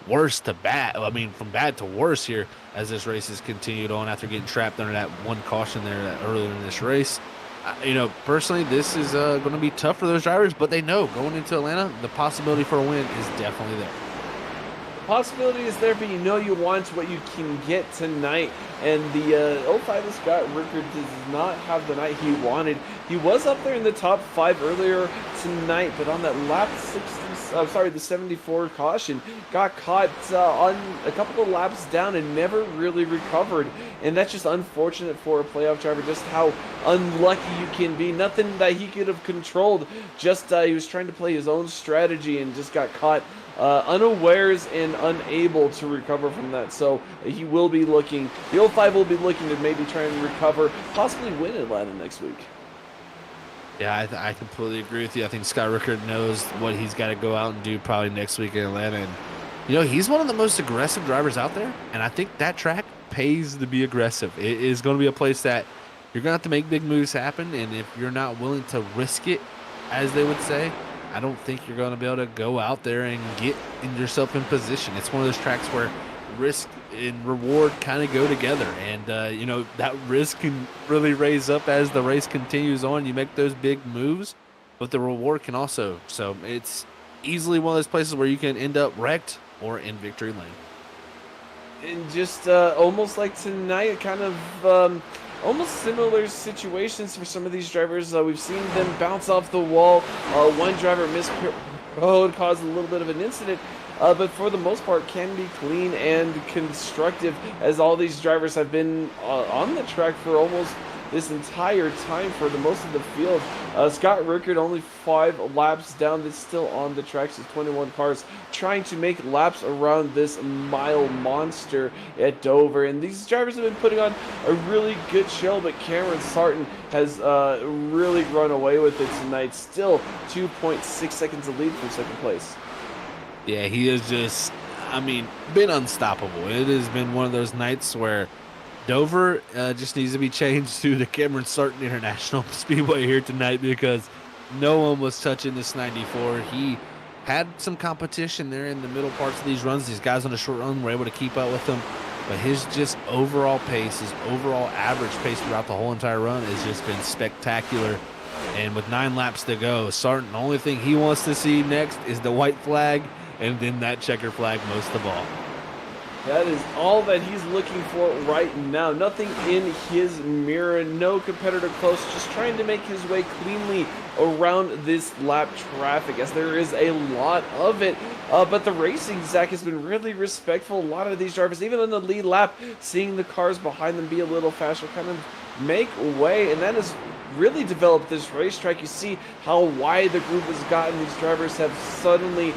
worse to bad. I mean, from bad to worse here as this race has continued on after getting trapped under that one caution there earlier in this race. You know, personally, this is going to be tough for those drivers, but they know going into Atlanta, the possibility for a win is definitely there. Possibility is there, but you know you want what you can get tonight. And the 05 Scott Ricker does not have the night he wanted. He was up there in the top 5 earlier tonight, but on that lap 60, the 74 caution, got caught on a couple of laps down and never really recovered. And that's just unfortunate for a playoff driver, just how unlucky you can be. Nothing that he could have controlled, just he was trying to play his own strategy and just got caught unawares and unable to recover from that. So he will be looking, the 05 will be looking to maybe try and recover, possibly win Atlanta next week. Yeah, I completely agree with you. I think Scott Rickard knows what he's got to go out and do probably next week in Atlanta. And, you know, he's one of the most aggressive drivers out there. And I think that track pays to be aggressive. It is going to be a place that you're going to have to make big moves happen. And if you're not willing to risk it, as they would say, I don't think you're going to be able to go out there and get yourself in position. It's one of those tracks where risk and reward kind of go together, and you know, that risk can really raise up as the race continues on. You make those big moves, but the reward can also. So it's easily one of those places where you can end up wrecked or in victory lane. And just almost like tonight, kind of almost similar situations for some of these drivers. We've seen them bounce off the wall. One driver missed road, caused a little bit of an incident, but for the most part can be clean and constructive, as all these drivers have been on the track for almost this entire time for the most of the field. Scott Rickard only 5 laps down, that's still on the track. So 21 cars trying to make laps around this mile monster at Dover, and these drivers have been putting on a really good show, but Cameron Sarton has really run away with it tonight. Still 2.6 seconds of lead from second place. Yeah, he has just, I mean, been unstoppable. It has been one of those nights where Dover just needs to be changed to the Cameron Sarton International Speedway here tonight, because no one was touching this 94. He had some competition there in the middle parts of these runs. These guys on the short run were able to keep up with him, but his just overall pace, his overall average pace throughout the whole entire run has just been spectacular. And with 9 laps to go, Sarton, the only thing he wants to see next is the white flag and then that checker flag most of all. That is all that he's looking for right now. Nothing in his mirror, no competitor close, just trying to make his way cleanly around this lap traffic, as there is a lot of it. But the racing, Zach, has been really respectful. A lot of these drivers, even in the lead lap, seeing the cars behind them be a little faster, kind of make way, and that has really developed this racetrack. You see how wide the group has gotten. These drivers have suddenly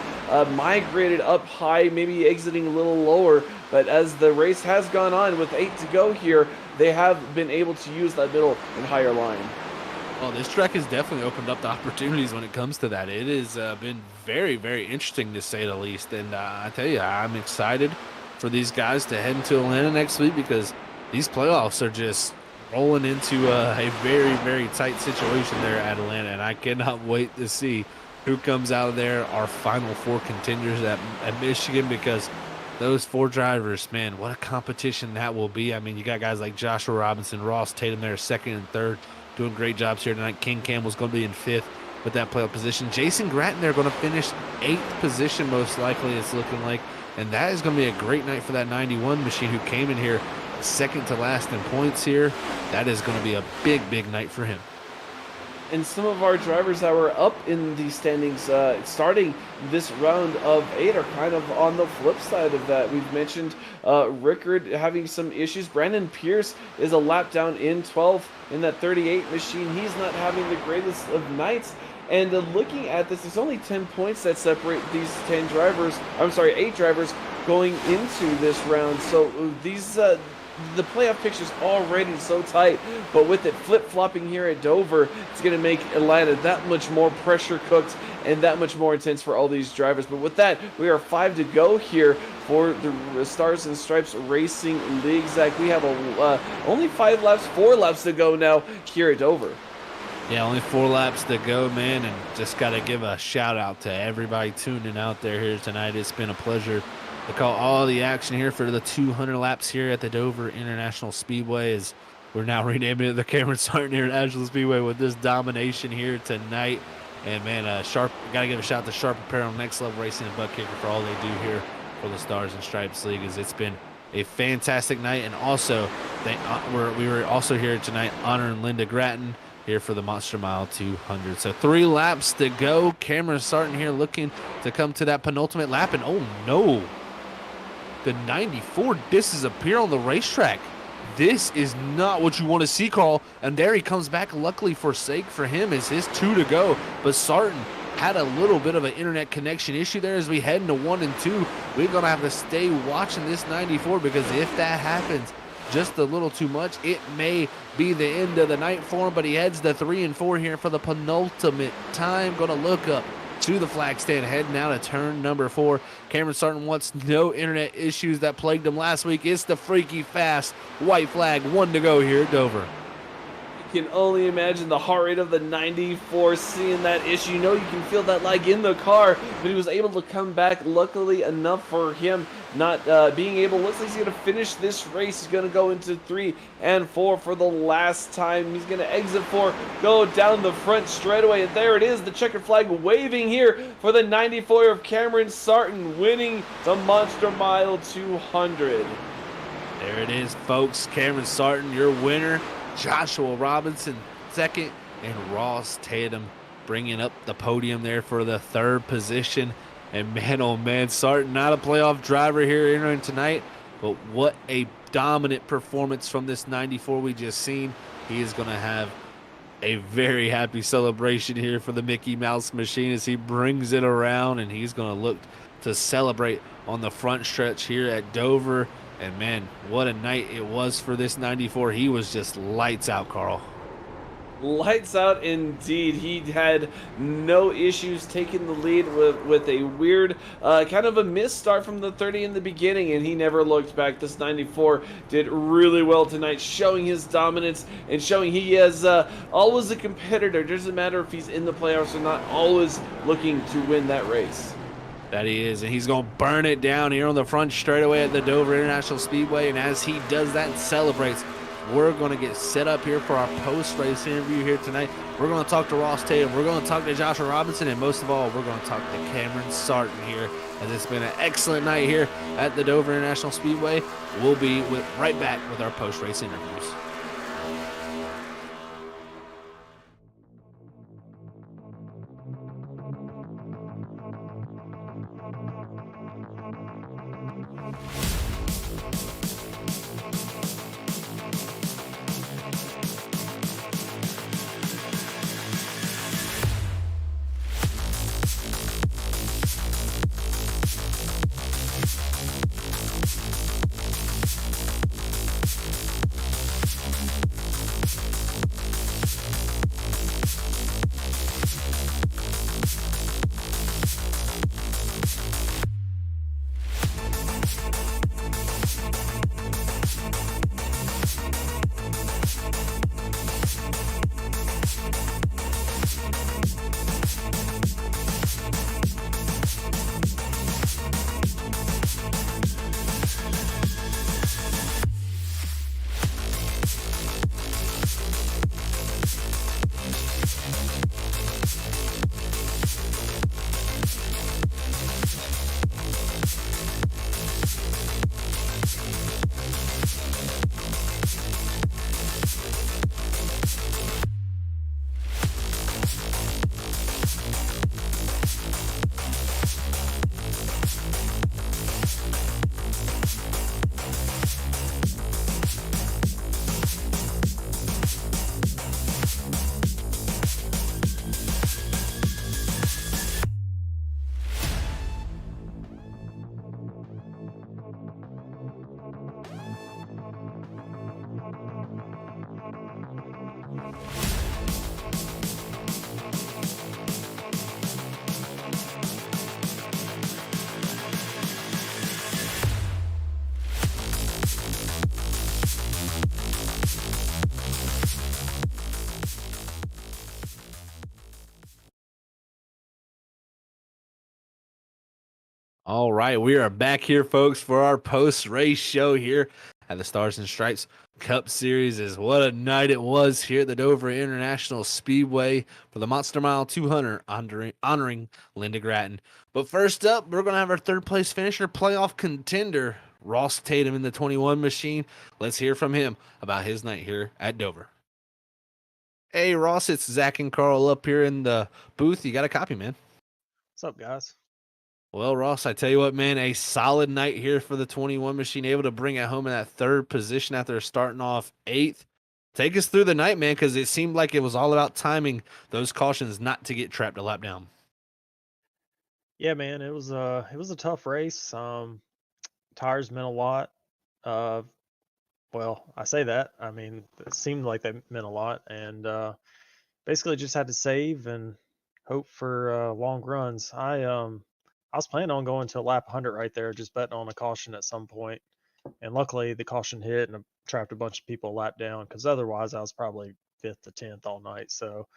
migrated up high, maybe exiting a little lower, but as the race has gone on with 8 to go here, they have been able to use that middle and higher line. Well, this track has definitely opened up the opportunities when it comes to that. It has been very, very interesting, to say the least. And I tell you, I'm excited for these guys to head into Atlanta next week, because these playoffs are just rolling into a very, very tight situation there at Atlanta. And I cannot wait to see who comes out of there, our final 4 contenders at Michigan, because those 4 drivers, man, what a competition that will be. I mean, you got guys like Joshua Robinson, Ross Tatum there, 2nd and 3rd, doing great jobs here tonight. King Campbell's going to be in 5th with that playoff position. Jason Gratton, they're going to finish 8th position, most likely, it's looking like. And that is going to be a great night for that 91 machine, who came in here 2nd to last in points here. That is going to be a big, big night for him. And some of our drivers that were up in the standings starting this round of 8 are kind of on the flip side of that. We've mentioned Rickard having some issues. Brandon Pierce is a lap down in 12th in that 38 machine. He's not having the greatest of nights. And looking at this, there's only 10 points that separate these 8 drivers going into this round. So these the playoff picture's already so tight, but with it flip-flopping here at Dover, it's going to make Atlanta that much more pressure cooked and that much more intense for all these drivers. But with that, we are 5 to go here for the Stars and Stripes Racing League. Zach, we have only 4 laps to go now here at Dover. Yeah, only 4 laps to go, man, and just got to give a shout-out to everybody tuning out there here tonight. It's been a pleasure to call all the action here for the 200 laps here at the Dover International Speedway, as we're now renaming it the Cameron Sarton International Speedway, with this domination here tonight. And, man, got to give a shout to Sharp Apparel, Next Level Racing, and ButtKicker for all they do here for the Stars and Stripes League, as it's been a fantastic night. And also, we were also here tonight honoring Lina Gratton here for the Monster Mile 200. So 3 laps to go. Cameron Sarton here looking to come to that penultimate lap. And oh no, the 94 disappear on the racetrack. This is not what you want to see, Carl. And there he comes back. Luckily for him, is his 2 to go. But Sarton had a little bit of an internet connection issue there as we head into 1 and 2. We're going to have to stay watching this 94, because if that happens just a little too much, it may be the end of the night for him. But he heads to 3 and 4 here for the penultimate time. Going to look up to the flag stand, heading out of turn number 4. Cameron Sarton wants no internet issues that plagued him last week. It's the freaky fast white flag, 1 to go here at Dover. Can only imagine the heart rate of the 94 seeing that issue. You know, you can feel that lag in the car, but he was able to come back. Luckily enough for him, not being able, looks like he's going to finish this race. He's going to go into 3 and 4 for the last time. He's going to exit 4, go down the front straightaway, and there it is, the checkered flag waving here for the 94 of Cameron Sarton, winning the Monster Mile 200. There it is, folks. Cameron Sarton, your winner. Joshua Robinson second, and Ross Tatum bringing up the podium there for the 3rd position. And man, oh man, Sarton not a playoff driver here entering tonight, but what a dominant performance from this 94 we just seen. He is going to have a very happy celebration here for the Mickey Mouse machine as he brings it around, and he's going to look to celebrate on the front stretch here at Dover. And man, what a night it was for this 94. He was just lights out, Carl. Lights out indeed. He had no issues taking the lead with a weird kind of a missed start from the 30 in the beginning, and he never looked back. This 94 did really well tonight, showing his dominance and showing he is always a competitor. Doesn't matter if he's in the playoffs or not, always looking to win that race. That he is, and he's going to burn it down here on the front straightaway at the Dover International Speedway. And as he does that and celebrates, we're going to get set up here for our post-race interview here tonight. We're going to talk to Ross Tatum. We're going to talk to Joshua Robinson. And most of all, we're going to talk to Cameron Sarton here, as it's been an excellent night here at the Dover International Speedway. We'll be right back with our post-race interviews. All right, we are back here, folks, for our post-race show here at the Stars and Stripes Cup Series. What a night it was here at the Dover International Speedway for the Monster Mile 200, honoring Lina Gratton. But first up, we're going to have our 3rd place finisher, playoff contender, Ross Tatum in the 21 machine. Let's hear from him about his night here at Dover. Hey, Ross, it's Zach and Carl up here in the booth. You got a copy, man. What's up, guys? Well, Ross, I tell you what, man, a solid night here for the 21 machine, able to bring it home in that 3rd position after starting off 8th. Take us through the night, man, because it seemed like it was all about timing those cautions not to get trapped a lap down. Yeah, man, it was a tough race. Tires meant a lot. Well, I say that. I mean, it seemed like they meant a lot, and basically just had to save and hope for long runs. I was planning on going to lap 100 right there, just betting on a caution at some point. And luckily the caution hit and trapped a bunch of people a lap down, because otherwise I was probably 5th to 10th all night. So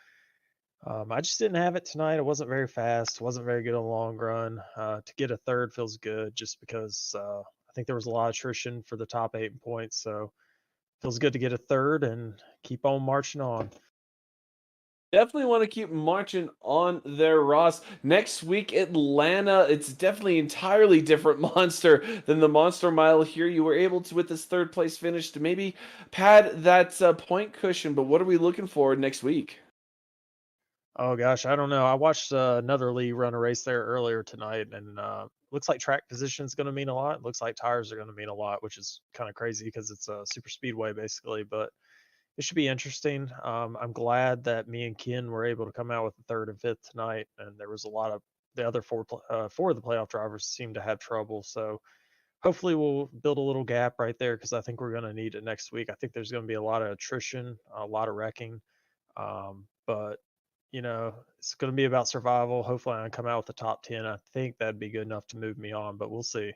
I just didn't have it tonight. It wasn't very fast, wasn't very good on the long run. To get a third feels good just because I think there was a lot of attrition for the top 8 points. So feels good to get a third and keep on marching on. Definitely want to keep marching on there, Ross. Next week, Atlanta. It's definitely entirely different monster than the Monster Mile here. You were able to, with this third place finish, to maybe pad that point cushion. But what are we looking for next week? Oh gosh, I don't know. I watched another Lee run a race there earlier tonight, and looks like track position is going to mean a lot. Looks like tires are going to mean a lot, which is kind of crazy because it's a super speedway basically. But it should be interesting. I'm glad that me and Ken were able to come out with the third and fifth tonight, and there was a lot of the other four of the playoff drivers seemed to have trouble. So hopefully we'll build a little gap right there because I think we're going to need it next week. I think there's going to be a lot of attrition, a lot of wrecking, but it's going to be about survival. Hopefully I can come out with the top 10. I think that'd be good enough to move me on, but we'll see.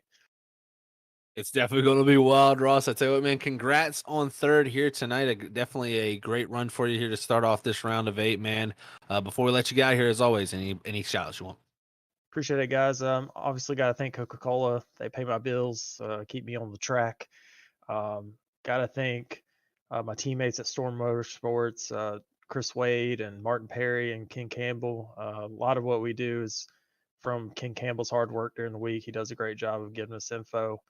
It's definitely going to be wild, Ross. I tell you what, man, congrats on third here tonight. Definitely a great run for you here to start off this round of 8, man. Before we let you get out of here, as always, any shout-outs you want? Appreciate it, guys. Obviously got to thank Coca-Cola. They pay my bills, keep me on the track. Got to thank my teammates at Storm Motorsports, Chris Wade and Martin Perry and Ken Campbell. A lot of what we do is from Ken Campbell's hard work during the week. He does a great job of giving us info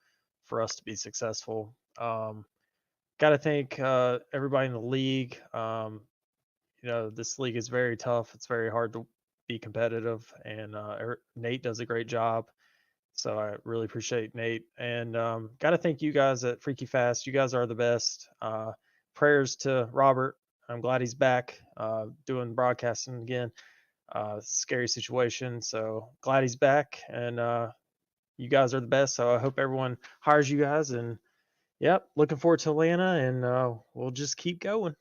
for us to be successful. Got to thank everybody in the league. This league is very tough. It's very hard to be competitive, and Nate does a great job. So I really appreciate Nate, and got to thank you guys at Freaky Fast. You guys are the best. Prayers to Robert. I'm glad he's back doing broadcasting again. Scary situation. So glad he's back, and you guys are the best. So I hope everyone hires you guys, and yep, looking forward to Atlanta, and we'll just keep going.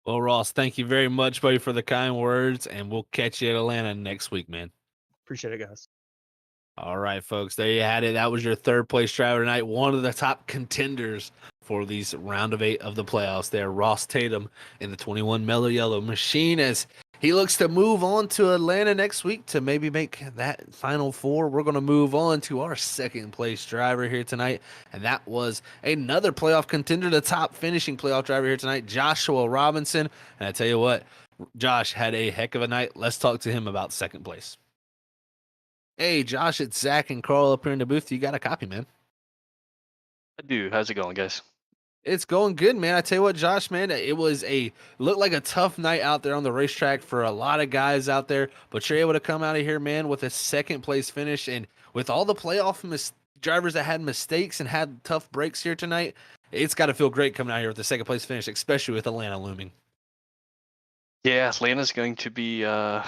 Well, Ross, thank you very much, buddy, for the kind words, and we'll catch you at Atlanta next week, man. Appreciate it, guys. All right, folks, there you had it. That was your third place driver tonight, one of the top contenders for these round of 8 of the playoffs there, Ross Tatum in the 21 Mellow Yellow machine, as he looks to move on to Atlanta next week to maybe make that Final Four. We're going to move on to our second place driver here tonight, and that was another playoff contender, the top finishing playoff driver here tonight, Joshua Robinson. And I tell you what, Josh had a heck of a night. Let's talk to him about second place. Hey, Josh, it's Zach and Carl up here in the booth. You got a copy, man? I do. How's it going, guys? It's going good, man. I tell you what, Josh, man, it looked like a tough night out there on the racetrack for a lot of guys out there, but you're able to come out of here, man, with a second place finish, and with all the playoff drivers that had mistakes and had tough breaks here tonight, it's got to feel great coming out here with the second place finish, especially with Atlanta looming. Yeah, Atlanta's going to be a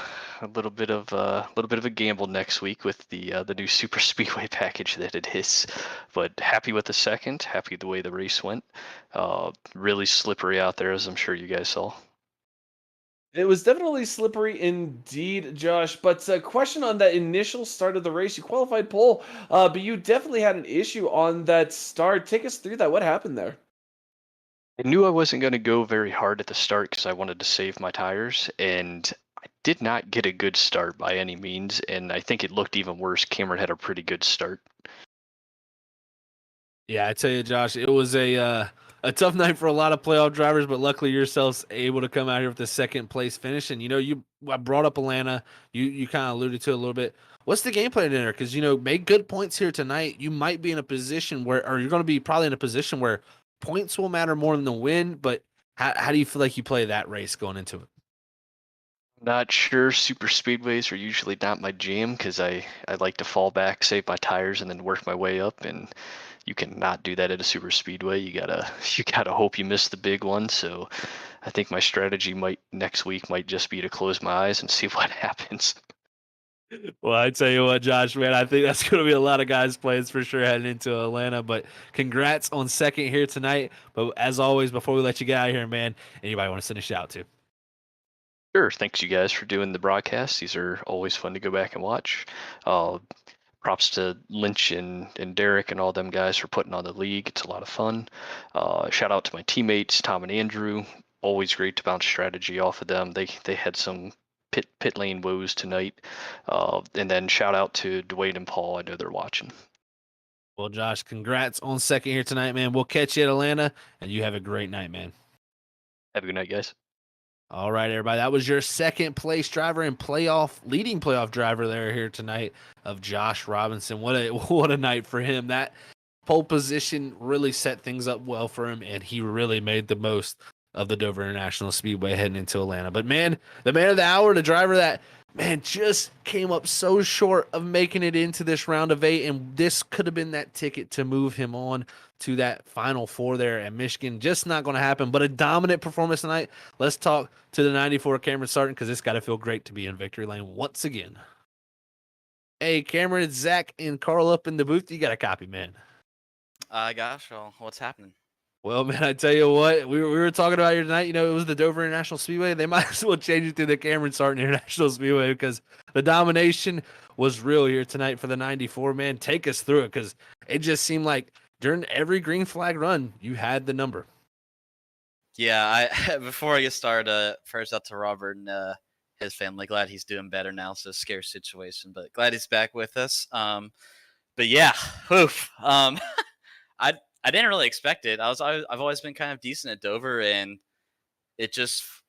little bit of a gamble next week with the new super speedway package that it is. But happy with the second, happy the way the race went. Really slippery out there, as I'm sure you guys saw. It was definitely slippery indeed, Josh. But a question on that initial start of the race. You qualified pole, but you definitely had an issue on that start. Take us through that. What happened there? I knew I wasn't going to go very hard at the start because I wanted to save my tires, and I did not get a good start by any means, and I think it looked even worse. Cameron had a pretty good start. Yeah, I tell you, Josh, it was a tough night for a lot of playoff drivers, but luckily yourselves able to come out here with the second place finish. And I brought up Atlanta. You kind of alluded to it a little bit. What's the game plan in there? Because make good points here tonight. You might be in a position or you're going to be probably in a position where points will matter more than the win. But how do you feel like you play that race going into it? Not sure. Super speedways are usually not my jam because I like to fall back, save my tires, and then work my way up. And you cannot do that at a super speedway. You gotta hope you miss the big one. So I think my strategy next week might just be to close my eyes and see what happens. Well, I tell you what, Josh, man, I think that's going to be a lot of guys' plans for sure heading into Atlanta. But congrats on second here tonight. But as always, before we let you get out of here, man, anybody want to send a shout out to? Sure. Thanks, you guys, for doing the broadcasts. These are always fun to go back and watch. Props to Lynch and Derek and all them guys for putting on the league. It's a lot of fun. Shout out to my teammates, Tom and Andrew. always great to bounce strategy off of them. They had some pit lane woes tonight. And then shout out to Dwayne and Paul. I know they're watching. Well, Josh, congrats on second here tonight, man. We'll catch you at Atlanta, and you have a great night, man. Have a good night, guys. All right, everybody. That was your second place driver and leading playoff driver there here tonight of Josh Robinson. What a night for him. That pole position really set things up well for him, and he really made the most of the Dover International Speedway heading into Atlanta. But man, the man of the hour, the driver that just came up so short of making it into this round of 8, and this could have been that ticket to move him on to that Final Four there at Michigan. Just not going to happen, but a dominant performance tonight. Let's talk to the 94 Cameron Sarton, because it's got to feel great to be in victory lane once again. Hey, Cameron, it's Zach and Carl up in the booth. You got a copy, man. Gosh, well, what's happening? Well, man, I tell you what, we were talking about here tonight. You know, it was the Dover International Speedway. They might as well change it to the Cameron Sarton International Speedway, because the domination was real here tonight for the 94. Man, take us through it, because it just seemed like during every green flag run, you had the number. Yeah, before I get started, first out to Robert and his family. Glad he's doing better now. It's a scary situation, but glad he's back with us. But yeah, oof. I didn't really expect it. I've always been kind of decent at Dover, and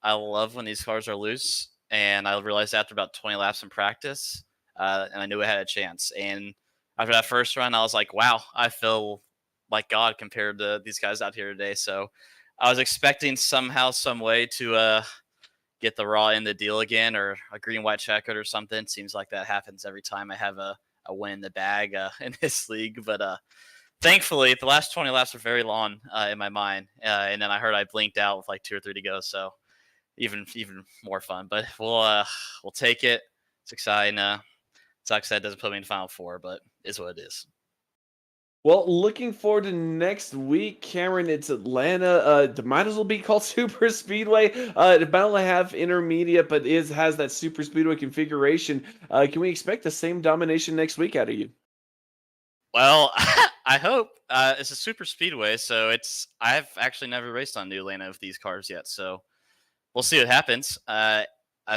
I love when these cars are loose. And I realized after about 20 laps in practice, and I knew I had a chance. And after that first run, I was like, wow, I feel like God compared to these guys out here today. So I was expecting somehow, some way to get the raw in the deal again, or a green, white checkered or something. Seems like that happens every time I have a win in the bag in this league. But thankfully, the last 20 laps were very long in my mind. And then I heard I blinked out with like 2 or 3 to go. So even more fun. But we'll take it. It's exciting. Sucks that doesn't put me in Final Four, but it's what it is. Well, looking forward to next week, Cameron. It's Atlanta. It might as well be called Super Speedway. It might only have intermediate, but has that Super Speedway configuration. Can we expect the same domination next week out of you? Well, I hope. It's a Super Speedway, so I've actually never raced on New Atlanta with these cars yet, so we'll see what happens. I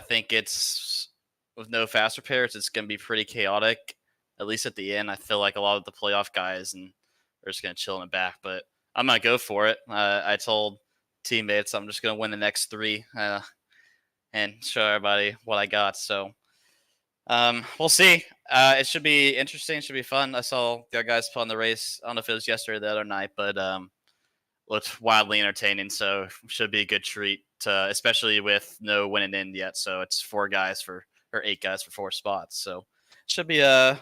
think it's with no fast repairs, it's going to be pretty chaotic. At least at the end, I feel like a lot of the playoff guys are just going to chill in the back, but I'm going to go for it. I told teammates I'm just going to win the next 3 and show everybody what I got. So we'll see. It should be interesting. It should be fun. I saw the guys put on the race. I don't know if it was yesterday or the other night, but looked wildly entertaining. So it should be a good treat, especially with no winning in yet. So it's 8 guys for 4 spots. So it should be a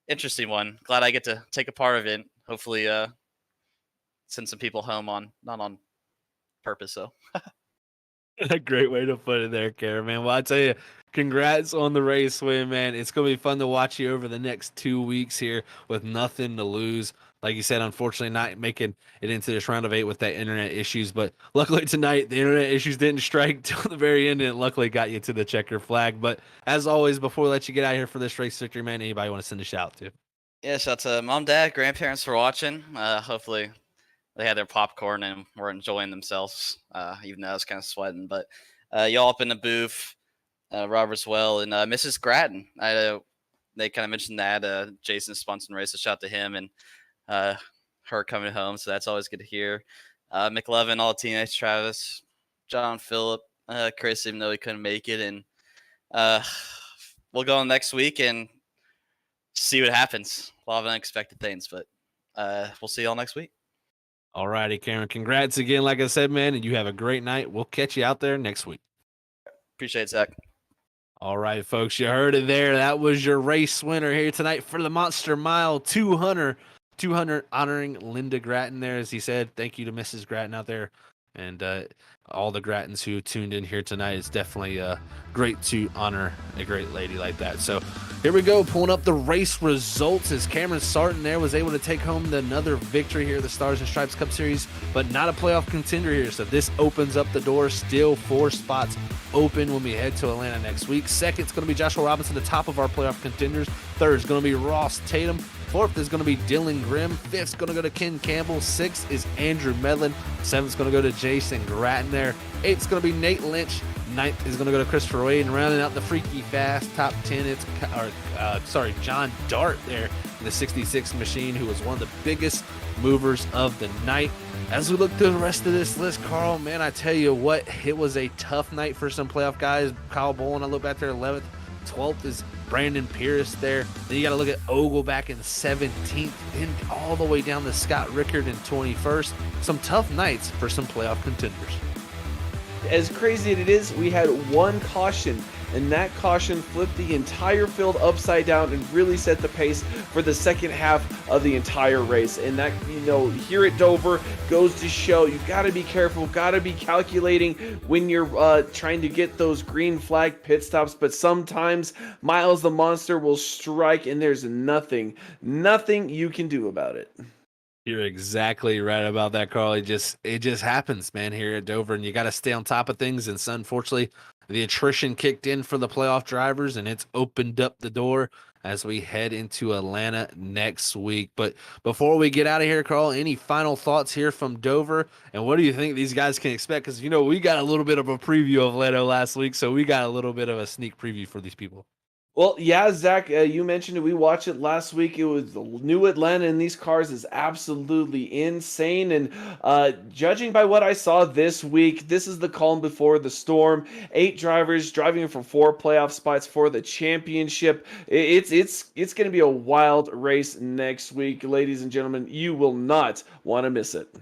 interesting one. Glad I get to take a part of it. Hopefully send some people home not on purpose, though. A great way to put it there, Karen, man. Well, I tell you, congrats on the race win, man. It's going to be fun to watch you over the next 2 weeks here with nothing to lose. Like you said, unfortunately not making it into this round of 8 with that internet issues, but luckily tonight the internet issues didn't strike till the very end, and it luckily got you to the checker flag. But as always, before we let you get out of here for this race victory, man, anybody want to send a shout out to? Yeah, shout out to mom, dad, grandparents for watching. Hopefully they had their popcorn and were enjoying themselves, even though I was kind of sweating. But y'all up in the booth, Robert as well, and Mrs. Gratton. They kind of mentioned that Jason's sponsoring race. So shout out to him and her coming home. So that's always good to hear. McLovin, all the teammates, Travis, John, Phillip, Chris, even though he couldn't make it. And we'll go on next week and see what happens. A lot of unexpected things, but we'll see y'all next week. All righty, Cameron. Congrats again, like I said, man, and you have a great night. We'll catch you out there next week. Appreciate it, Zach. All right, folks, you heard it there. That was your race winner here tonight for the Monster Mile 200 honoring Lina Gratton there, as he said. Thank you to Mrs. Gratton out there and all the Grattons who tuned in here tonight. It's definitely great to honor a great lady like that. So here we go, pulling up the race results as Cameron Sarton there was able to take home another victory here at the Stars and Stripes Cup Series, but not a playoff contender here. So this opens up the door. Still 4 spots open when we head to Atlanta next week. Second's going to be Joshua Robinson, the top of our playoff contenders. Third is going to be Ross Tatum. Fourth is going to be Dylan Grimm. Fifth's going to go to Ken Campbell. Sixth is Andrew Medlin. Seventh's going to go to Jason Gratton there. Eighth's going to be Nate Lynch. Ninth is going to go to Christopher Wade. And rounding out the freaky fast top 10, it's John Dart there in the 66 machine, who was one of the biggest movers of the night. As we look through the rest of this list, Carl, man, I tell you what, it was a tough night for some playoff guys. Kyle Bolin, I look back there, 11th. 12th is Brandon Pierce there. Then you got to look at Ogle back in 17th, and all the way down to Scott Rickard in 21st. Some tough nights for some playoff contenders. As crazy as it is, we had one caution, and that caution flipped the entire field upside down and really set the pace for the second half of the entire race. And that, here at Dover goes to show you got to be careful, got to be calculating when you're trying to get those green flag pit stops. But sometimes Miles the Monster will strike, and there's nothing you can do about it. You're exactly right about that, Carl. It just happens, man, here at Dover, and you got to stay on top of things. And so, unfortunately, the attrition kicked in for the playoff drivers, and it's opened up the door as we head into Atlanta next week. But before we get out of here, Carl, any final thoughts here from Dover? And what do you think these guys can expect? Because, we got a little bit of a preview of Atlanta last week, so we got a little bit of a sneak preview for these people. Well, yeah, Zach, you mentioned it. We watched it last week. It was the new Atlanta in these cars is absolutely insane. And judging by what I saw this week, this is the calm before the storm. 8 drivers driving for 4 playoff spots for the championship. It's going to be a wild race next week, ladies and gentlemen. You will not want to miss it.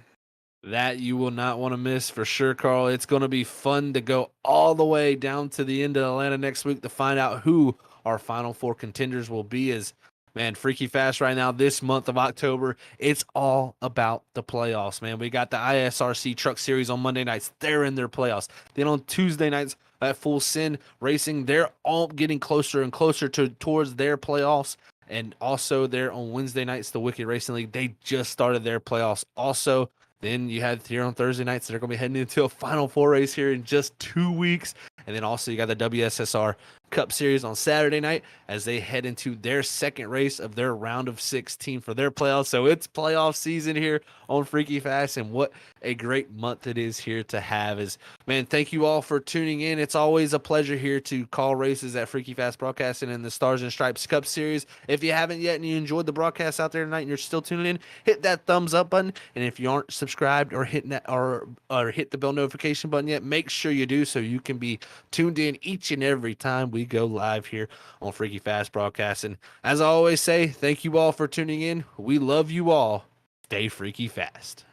That you will not want to miss for sure, Carl. It's going to be fun to go all the way down to the end of Atlanta next week to find out who our final 4 contenders will be. As man, freaky fast right now this month of October, it's all about the playoffs, man. We got the ISRC Truck Series on Monday nights. They're in their playoffs. Then on Tuesday nights at Full Sin Racing, they're all getting closer and closer towards their playoffs. And also there on Wednesday nights, the Wicked Racing League, they just started their playoffs also. Then you had here on Thursday nights, they're going to be heading into a Final Four race here in just 2 weeks. And then also you got the WSSR Cup Series on Saturday night as they head into their second race of their round of 16 for their playoffs. So it's playoff season here on Freaky Fast, and what a great month it is here to have. Man, thank you all for tuning in. It's always a pleasure here to call races at Freaky Fast Broadcasting in the Stars and Stripes Cup Series. If you haven't yet and you enjoyed the broadcast out there tonight and you're still tuning in, hit that thumbs up button. And if you aren't subscribed or hitting that or hit the bell notification button yet, make sure you do so you can be tuned in each and every time we go live here on Freaky Fast Broadcasting. As I always say, thank you all for tuning in. We love you all. Stay freaky fast.